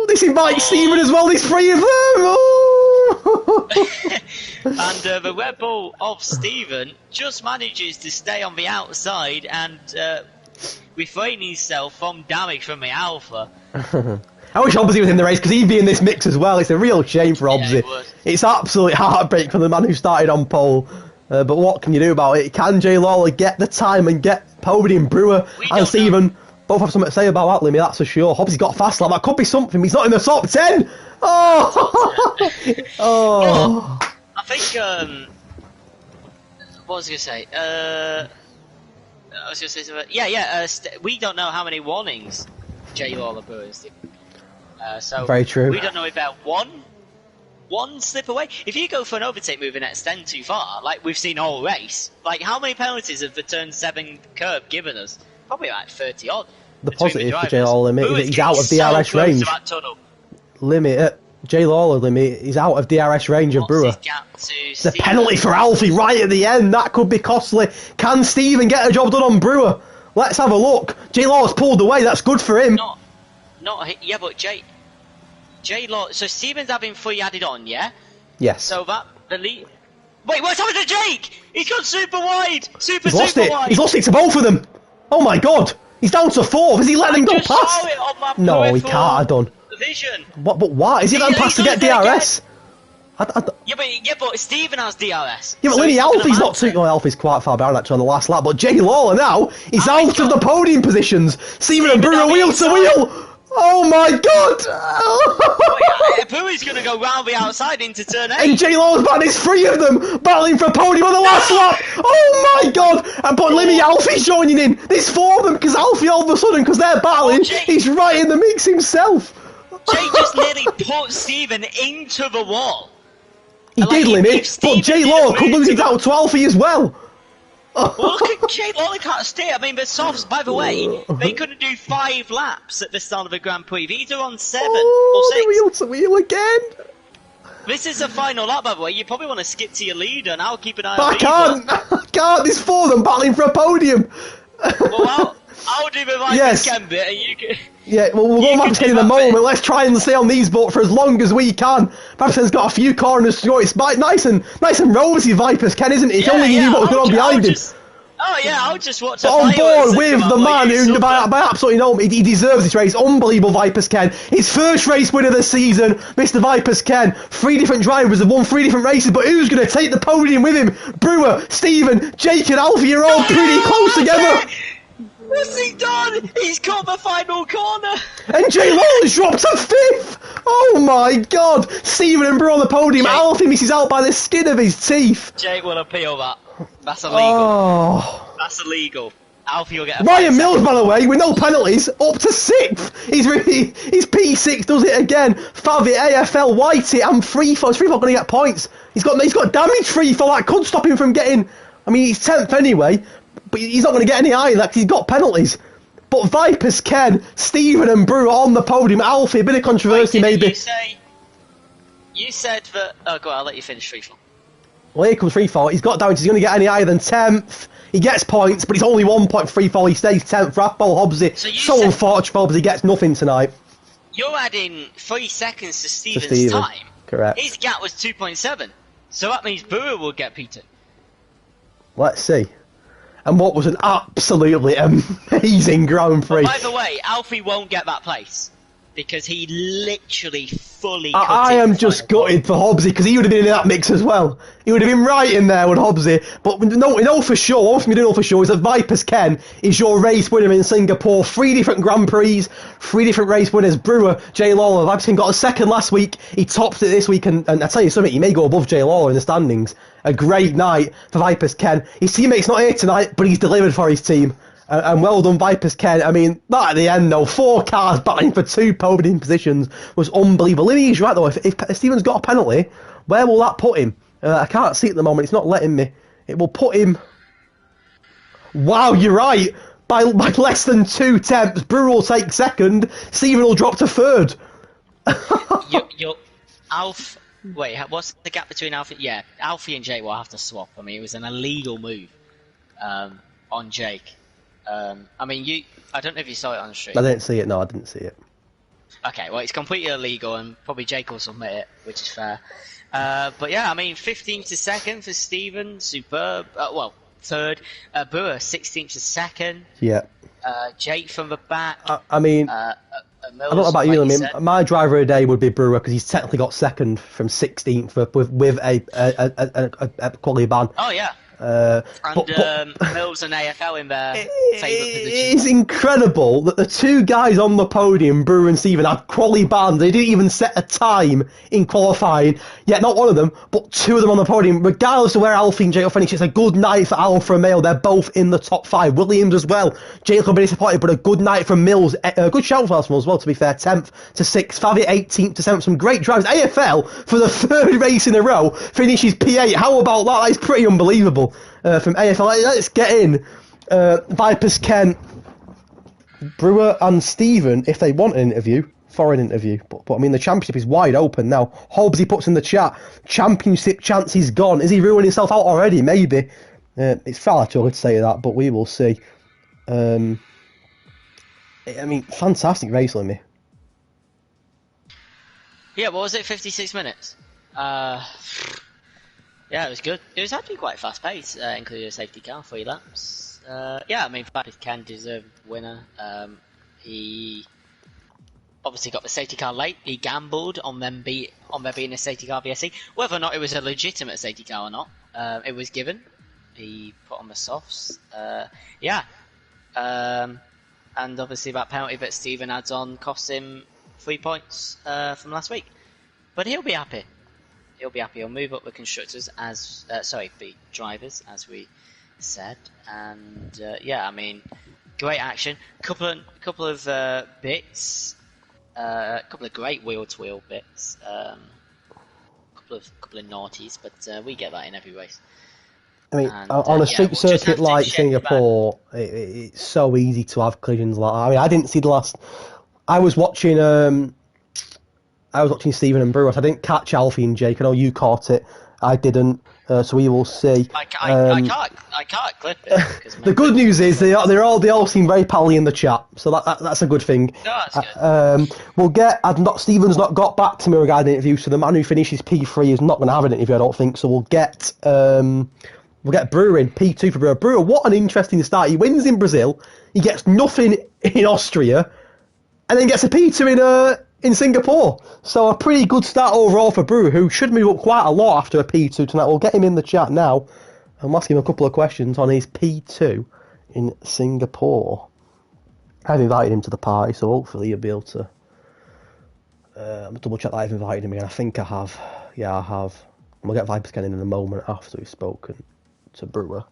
This invites Stephen as well. There's 3 of them. And the Red Bull of Stephen just manages to stay on the outside and refrain himself from damage from the Alpha. I wish Hobbsy was in the race because he'd be in this mix as well. It's a real shame for Hobbsy. It's absolute heartbreak for the man who started on pole. But what can you do about it? Can Jay Lawler get the time and get podium? Brewer and Stephen both have something to say about that, Limmy, that's for sure. Hobbsy's got fast lap. That could be something. He's not in the top 10. Oh! Oh! I think, what was I going to say? I was going to say something. We don't know how many warnings Jay Lawler Brewers did. So very true. We don't know about one slip away. If you go for an overtake move and extend too far, like we've seen all race, like how many penalties have the turn 7 curb given us? Probably like 30 odd. The positive for Jay Lawler, Limmy, is he's out of DRS range. Jay Lawler, Limmy, is out of DRS range of Brewer. It's a penalty for Alfie right at the end. That could be costly. Can Stephen get a job done on Brewer? Let's have a look. Jay Lawler's pulled away. That's good for him. But Jay Lawler. So Stephen's having 3 added on, yeah? Yes. So that the lead. Wait, what's happened to Jake? He's gone super wide. Super wide. He's lost it to both of them. Oh my God. He's down to 4th. Is he letting him go past? No, he can't have done. Vision. What? But why? Is he letting past to get DRS? Yeah, but Stephen has DRS. Yeah, but Limmy, Alfie's not too... Well, Alfie's quite far behind actually on the last lap, but Jay Lawler now is out of the podium positions. Stephen and Brewer wheel to wheel. Oh my God! Brewer's going to go round the outside into turn 8. And Jay Lawler's back. There's 3 of them battling for a podium on the last lap. Oh my God! And but Limmy, Alfie's joining in. There's 4 of them because Alfie all of a sudden, because they're battling, he's right in the mix himself. Jay just nearly put Stephen into the wall. He did, Limmy, but Jay Lawler could lose it out to Alfie as well. Well, look at Jake Lawler can't stay. I mean, the softs, by the way, they couldn't do 5 laps at the start of the Grand Prix. These are on 7 or 6. The wheel to wheel again. This is the final lap, by the way. You probably want to skip to your leader, and I'll keep an eye But on I can't. I can't. There's 4 of them battling for a podium. Well, I'll do the Vipers Ken bit, and you can... Yeah, well, we'll go Vipers Ken in a moment. Let's try and stay on these boats for as long as we can. Vipers Ken's got a few corners to go. It's nice and rosy Vipers Ken, isn't it? It's only you what was going on behind him. Oh yeah, I'll just watch. On board with the man who, by absolutely no, he deserves this race. Unbelievable, Vipers Ken. His first race win of the season, Mr. Vipers Ken. 3 different drivers have won 3 different races, but who's going to take the podium with him? Brewer, Stephen, Jake, and Alfie are all pretty close together. What's he done? He's caught the final corner. And Jay Lawler's dropped to 5th. Oh my God! Stephen and Brewer on the podium. Alfie misses out by the skin of his teeth. Jake will appeal that. That's illegal. Oh. That's illegal. Alfie will get a Ryan Mills, by the way, with no penalties, up to 6th. He's P6, does it again. Favi, AFL, Whitey, and Freefall. Is Freefall going to get points? He's got damage Freefall. That could stop him from getting. I mean, he's 10th anyway, but he's not going to get any higher because he's got penalties. But Vipers Ken, Stephen, and Brewer on the podium. Alfie, a bit of controversy maybe. You said that. Oh, go on, I'll let you finish Freefall. Well, here comes Freefall. He's got damage. He's going to get any higher than 10th. He gets points, but it's only 1 point for Freefall. He stays 10th. Rathbone Hobbsy. So unfortunate for Hobbsy. He gets nothing tonight. You're adding 3 seconds to Stephen's time. Correct. His gap was 2.7. So that means Brewer will get P2. Let's see. And what was an absolutely amazing Grand Prix. By the way, Alfie won't get that place. Because he literally fully I am just gutted for Hobbsy, because he would have been in that mix as well. He would have been right in there with Hobbsy. But we know for sure, one thing we do know for sure is that Vipers Ken is your race winner in Singapore. 3 different Grand Prix, 3 different race winners. Brewer, Jay Lawler. Vipers Ken got a 2nd last week. He topped it this week, and I tell you something, he may go above Jay Lawler in the standings. A great night for Vipers Ken. His teammate's not here tonight, but he's delivered for his team. And well done, Vipers Ken. I mean, that at the end, though, 4 cars battling for 2 podium positions was unbelievable. Livy's right, though. If Stephen's got a penalty, where will that put him? I can't see it at the moment. It's not letting me. It will put him... Wow, you're right. By less than 2 tenths, Brewer will take 2nd. Stephen will drop to 3rd. Alf... Wait, what's the gap between Alfie? Yeah, Alfie and Jake will have to swap. I mean, it was an illegal move on Jake. I mean, I don't know if you saw it on the stream. I didn't see it, no, I didn't see it. Okay, well, it's completely illegal, and probably Jake will submit it, which is fair. But yeah, I mean, 15th to 2nd for Stephen, superb. Well, 3rd. Brewer, 16th to 2nd. Yeah. Jake from the back. I mean, Mills, I don't know about you, I mean, my driver of the day would be Brewer, because he's technically got 2nd from 16th with a quality ban. Oh, yeah. Mills and AFL in their favourite position. It's incredible that the 2 guys on the podium, Brewer and Stephen, had quality bans. They didn't even set a time in qualifying. Yet not one of them, but 2 of them on the podium. Regardless of where Alfie and Jake will finish, it's a good night for Alpha and Male. They're both in the top 5. Williams as well. Jake will be disappointed, but a good night from Mills. A good shout for Mills as well, to be fair. 10th to 6th. Favi 18th to 7th. Some great drivers. AFL, for the 3rd race in a row, finishes P8. How about that? That is pretty unbelievable. From AFL, let's get in. Vipers Ken, Brewer and Stephen, if they want an interview, for an interview. But I mean, the championship is wide open now. Hobbsy puts in the chat, championship chance is gone. Is he ruining himself out already? Maybe. It's far too early to say that, but we will see. I mean, fantastic race, Lemmy. Yeah, what was it, 56 minutes? Yeah, it was good. It was actually quite fast paced, including a safety car, 3 laps. Yeah, I mean, Vipers Ken deserved the winner. He obviously got the safety car late. He gambled on there being a safety car VSC. Whether or not it was a legitimate safety car or not, it was given. He put on the softs. Yeah. And obviously that penalty that Stephen adds on cost him 3 points from last week. But he'll be happy. He'll be happy. He'll move up the constructors the drivers, as we said. And yeah, I mean, great action. Couple of bits. A couple of great wheel-to-wheel bits. Couple of naughties, but we get that in every race. I mean, And, on a street we'll just have circuit to like check Singapore, it's so easy to have collisions like that. I mean, I didn't see the last. I was watching. I was watching Stephen and Brewer. I didn't catch Alfie and Jake. I know you caught it. I didn't. So we will see. I can't clip it. The good news is they all seem very pally in the chat, so that's a good thing. No, that's good. We'll get. Stephen's not got back to me regarding interviews, so the man who finishes P3 is not going to have an interview, I don't think. So we'll get Brewer in P2 for Brewer. Brewer, what an interesting start! He wins in Brazil, he gets nothing in Austria, and then gets a P2 in Singapore. So a pretty good start overall for Brewer, who should move up quite a lot after a P2 tonight. We'll get him in the chat now. I'm asking him a couple of questions on his P2 in Singapore. I've invited him to the party, so hopefully he'll be able to... I'm double check that I've invited him again. I think I have. Yeah, I have. And we'll get Vibes again in a moment after we've spoken to Brewer.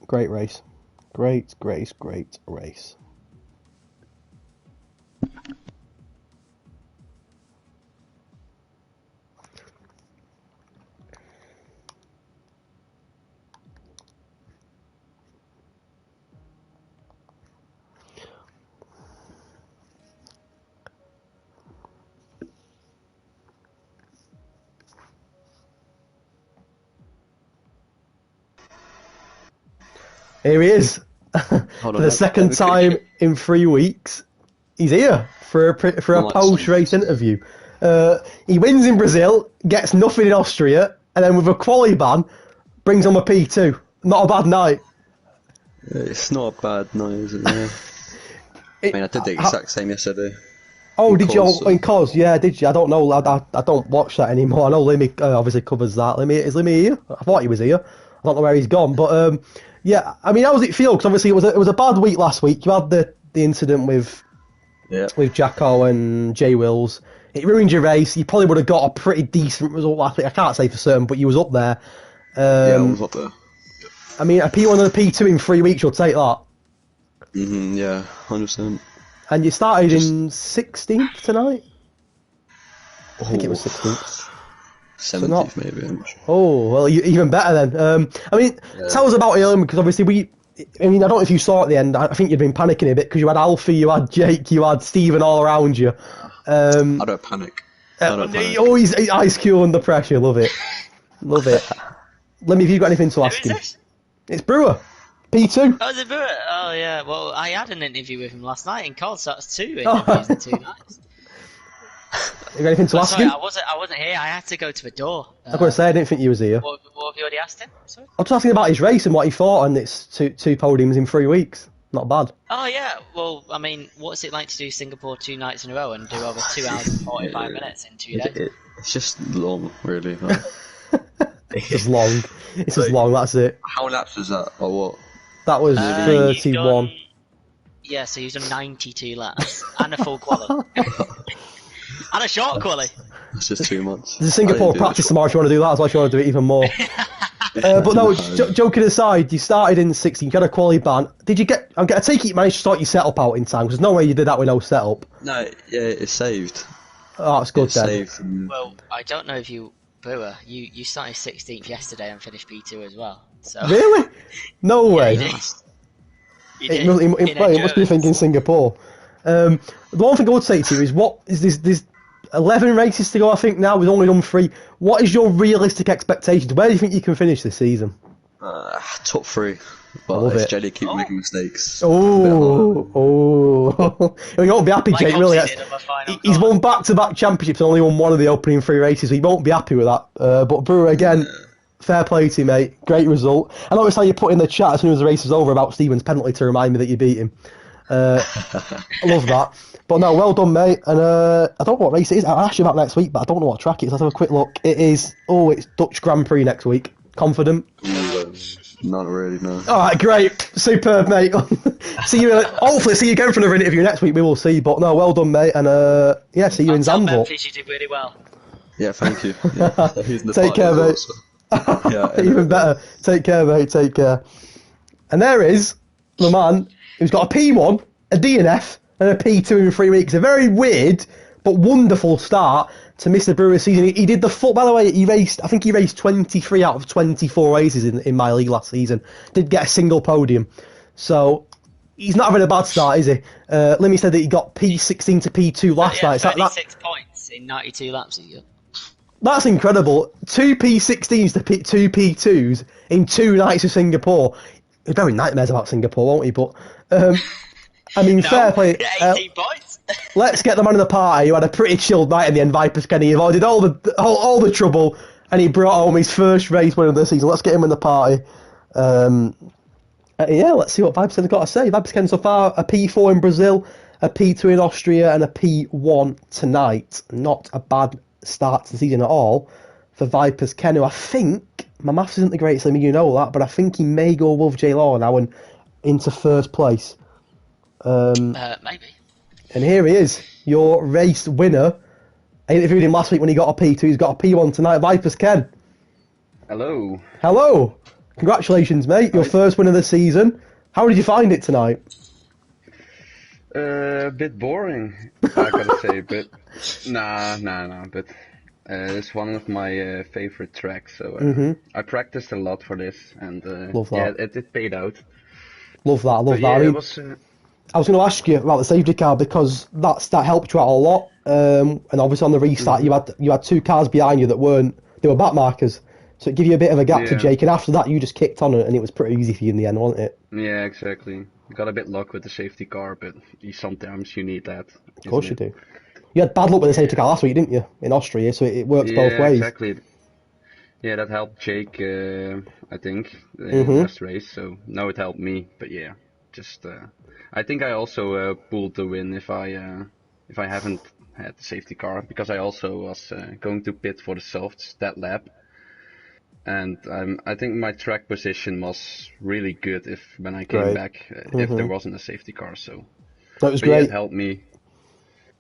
Great race. Great race. Here he is. For the second time in 3 weeks, he's here for a post-race interview. He wins in Brazil, gets nothing in Austria, and then with a quali ban, brings on a P2. Not a bad night. It's not a bad night, is it? Yeah. I mean, I did the exact same yesterday. Oh, did you? In Cos, yeah, did you? I don't know. I don't watch that anymore. I know Limmy obviously covers that. Is Limmy here? I thought he was here. I don't know where he's gone, but yeah. I mean, how does it feel? Because obviously it was a bad week last week. You had the incident with Jacko and Jay Wills. It ruined your race. You probably would have got a pretty decent result last week. I can't say for certain, but you was up there. I was up there. I mean, a P1 and a P2 in 3 weeks, you'll take that. Yeah, 100%. And you started in 16th tonight? I think it was 16th. 17th maybe. Oh, well, even better then. I mean, tell us about it, because obviously I don't know if you saw at the end, I think you'd been panicking a bit, because you had Alfie, you had Jake, you had Stephen all around you. I don't panic. Always ice cool under pressure, love it. Love it. Let me, have you got anything to ask him? It's Brewer. P2. Oh, is it Brewer? Oh, yeah. Well, I had an interview with him last night in Carl, so that's 2 interviews in 2 nights. You got anything to ask him? I wasn't here. I had to go to the door. I was going to say, I didn't think you was here. What have you already asked him? Sorry? I was just asking about his race and what he thought, and it's two podiums in 3 weeks. Not bad. Oh, yeah. Well, I mean, what's it like to do Singapore 2 nights in a row and do over 2 hours and 45 minutes in 2 days? It's just long, really. It's just long. It's just long, that's it. How laps was that, or what? That was 31. Yeah, so you've done 92 laps and a full quali. And a short quali. That's just 2 months. There's a Singapore practice tomorrow if you want to do that as well, if you want to do it even more. But no, joking aside, you started in 16, you got a quali ban. Did you get, I take it you managed to sort your setup out in time, because there's no way you did that with no setup. No, yeah, it's saved. Oh, that's good then. Saved. Well, I don't know if you, Brewer, you started 16th yesterday and finished P2 as well. So. Really? No way. You did. It must be thinking Singapore. The one thing I would say to you is, what is there's 11 races to go, I think, now. We've only done 3. What is your realistic expectations? Where do you think you can finish this season? Top 3. But if Jelly keep making mistakes. You won't be happy, Jake, really. He's won back-to-back championships and only won one of the opening 3 races, so he won't be happy with that. But Brewer, again, fair play to you, mate. Great result. I noticed how you put in the chat as soon as the race was over about Stephen's penalty to remind me that you beat him. I love that. But no, well done, mate. And I don't know what race it is. I'll ask you about next week, but I don't know what track it is. Let's have a quick look. It's Dutch Grand Prix next week. Confident? Not really, no. Alright, great. Superb, mate. Hopefully see you again for another interview next week. We will see. But no, well done, mate. And see you in Zandvoort. You did really well. Yeah, thank you. Yeah. Take care, mate. Even better. Take care, mate. Take care. And there is the man who's got a P1, a DNF, and a P2 in 3 weeks. A very weird but wonderful start to Mr. Brewer's season. He did the full. By the way, I think he raced 23 out of 24 races in my league last season. Did get a single podium, so he's not having a bad start, is he? Limmy said that he got P16 to P2 last night. 36 points in 92 laps. That's incredible. 2 P16s to 2 P2s in 2 nights of Singapore. He's very nightmares about Singapore, won't he? But I mean, fair play. 18 points. Let's get the man in the party who had a pretty chilled night in the end. Vipers Kenny avoided all the trouble, and he brought home his first race win of the season. Let's get him in the party. Yeah, let's see what Vipers Kenny's got to say. Vipers Kenny so far a P4 in Brazil, a P2 in Austria, and a P1 tonight. Not a bad start to the season at all for Vipers Ken, who I think, my maths isn't the greatest, I mean, you know that, but I think he may go Wolf J Law now and into first place. Maybe. And here he is, your race winner. I interviewed him last week when he got a P2. He's got a P1 tonight. Vipers Ken. Hello. Hello. Congratulations, mate. Your first win of the season. How did you find it tonight? A bit boring, I gotta say, but nah. But it's one of my favorite tracks, so I practiced a lot for this, and Love that. yeah, it paid out. Love that. But I yeah, mean, it was. I was going to ask you about the safety car because that helped you out a lot. And obviously on the restart, you had 2 cars behind you that were back markers, so it gave you a bit of a gap to Jake. And after that, you just kicked on it, and it was pretty easy for you in the end, wasn't it? Yeah, exactly. Got a bit luck with the safety car, but sometimes you need that. Of course you do. You had bad luck with the safety car last week, didn't you, in Austria? So it works both ways. Exactly. Yeah, that helped Jake, I think, in the last race. So now it helped me. But yeah, just I think I also pulled the win if I haven't had the safety car, because I also was going to pit for the softs that lap. And I think my track position was really good when I came back, if there wasn't a safety car. So that was but great. Yeah, it helped me.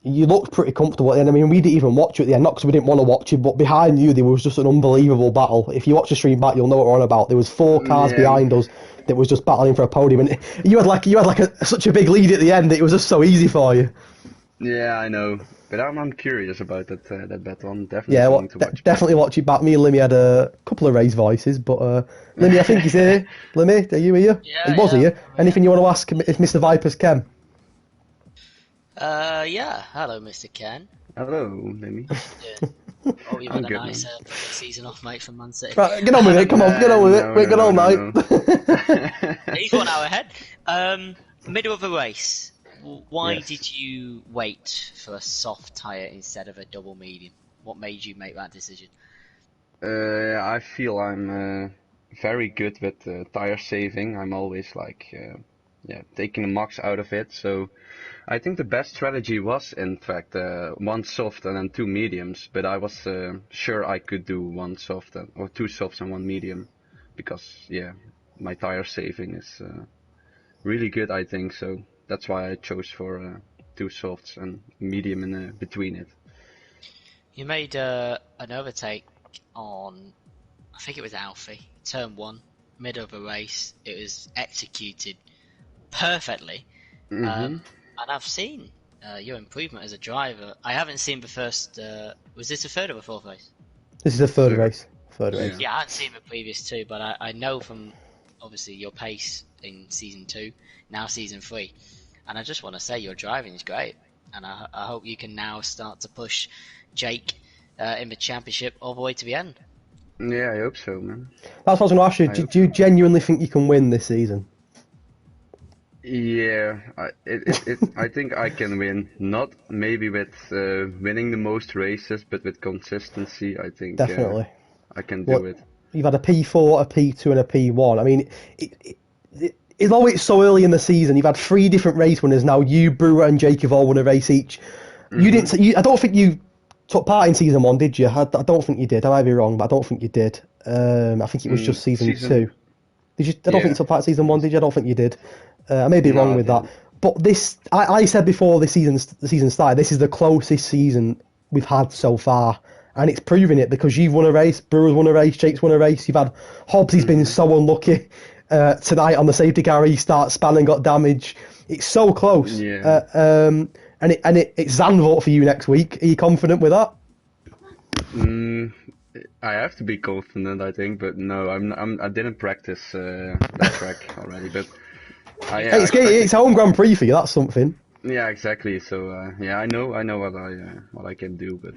You looked pretty comfortable at the end. I mean, we didn't even watch you at the end, not because we didn't want to watch it, but behind you there was just an unbelievable battle. If you watch the stream back, you'll know what we're on about. There was 4 cars behind us that was just battling for a podium, and you had such a big lead at the end that it was just so easy for you. Yeah, I know. But I'm curious about that battle. I'm definitely going to watch. Definitely watch it back. Me and Limmy had a couple of raised voices, but Limmy, I think he's here. Limmy, are you here? Yeah, he was here. Anything you want to ask if Mr. Vipers Ken? Yeah. Hello, Mr. Ken. Hello, Lemmy. Yeah. Oh, you've had a nice season off, mate, from Man City. Right, get on with it. Come on, get on with it. Wait, get on, mate. He's 1 hour ahead. Middle of a race. Why did you wait for a soft tyre instead of a double medium? What made you make that decision? I feel I'm very good with tire saving. I'm always taking the max out of it. So I think the best strategy was, in fact, 1 soft and then 2 mediums. But I was sure I could do 1 soft or 2 softs and 1 medium, because my tire saving is really good, I think. So that's why I chose for 2 softs and medium in between it. You made an overtake on, I think it was Alfie, turn 1, middle of a race. It was executed perfectly. And I've seen your improvement as a driver. I haven't seen the first, was this the 3rd or the 4th race? This is the 3rd race. Yeah, I hadn't seen the previous 2, but I know from obviously your pace in season 2, now season 3. And I just want to say your driving is great, and I hope you can now start to push Jake in the championship all the way to the end. Yeah, I hope so, man. That's what I was going to ask you. Do you genuinely think you can win this season? Yeah, I think I can win. Not maybe with winning the most races, but with consistency, I think definitely I can do it. You've had a P4, a P2, and a P1. I mean, although it's so early in the season, you've had 3 different race winners now. You, Brewer, and Jake have all won a race each. You didn't. I don't think you took part in season 1, did you? I don't think you did. I might be wrong, but I don't think you did. I think it was just season 2. Did you? I don't think you took part in season 1, did you? I don't think you did. I may be wrong with that. But this, I said before the season started, this is the closest season we've had so far. And it's proving it, because you've won a race, Brewer's won a race, Jake's won a race. You've had Hobbs, he's been so unlucky tonight on the safety car restart, Spannon got damaged. It's so close. Yeah. it's Zandvoort for you next week. Are you confident with that? I have to be confident, I think, but no, I didn't practice that track already, but Hey, it's home Grand Prix for you. That's something. Yeah, exactly. So I know what I can do, but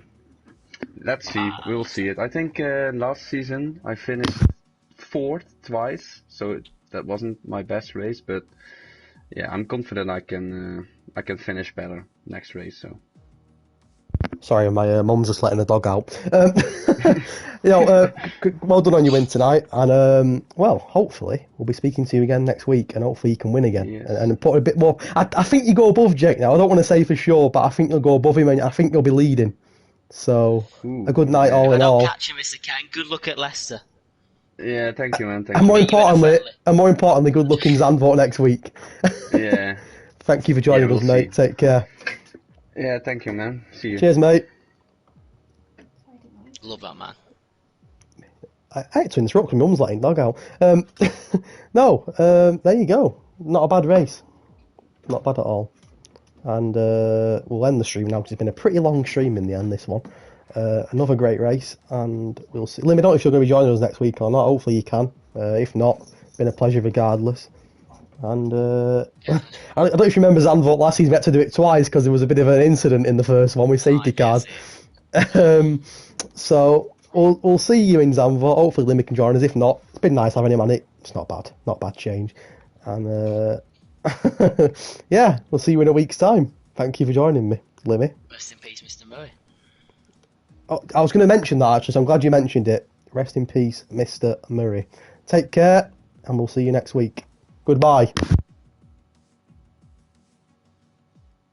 let's see. We'll see it. I think last season I finished fourth twice, so that wasn't my best race, but yeah, I'm confident I can finish better next race. So. Sorry, my mum's just letting the dog out. Well done on your win tonight, and well, hopefully we'll be speaking to you again next week, and hopefully you can win again and put a bit more. I think you go above Jake now. I don't want to say for sure, but I think you'll go above him, and I think you'll be leading. So a good night all in all. If I don't catch him, Mr. Ken, good luck at Leicester. Yeah, thank you, man. And more importantly, good luck in Zandvoort next week. Yeah. Thank you for joining us, mate. Take care. Yeah, thank you, man. See you. Cheers, mate. Love that, man. I hate to interrupt, my mum's letting dog out. There you go. Not a bad race. Not bad at all. And we'll end the stream now because it's been a pretty long stream in the end, this one. Another great race, and we'll see. Lim, I don't know if you're going to be joining us next week or not. Hopefully you can. If not, it's been a pleasure regardless. And I don't know if you remember Zandvoort last season, we had to do it twice because there was a bit of an incident in the first one with safety cars. So we'll see you in Zandvoort. Hopefully Limmy can join us. If not, it's been nice having him on it. It's not bad. Not bad change. And yeah, we'll see you in a week's time. Thank you for joining me, Limmy. Rest in peace, Mr. Murray. Oh, I was going to mention that actually, so I'm glad you mentioned it. Rest in peace, Mr. Murray. Take care, and we'll see you next week. Goodbye.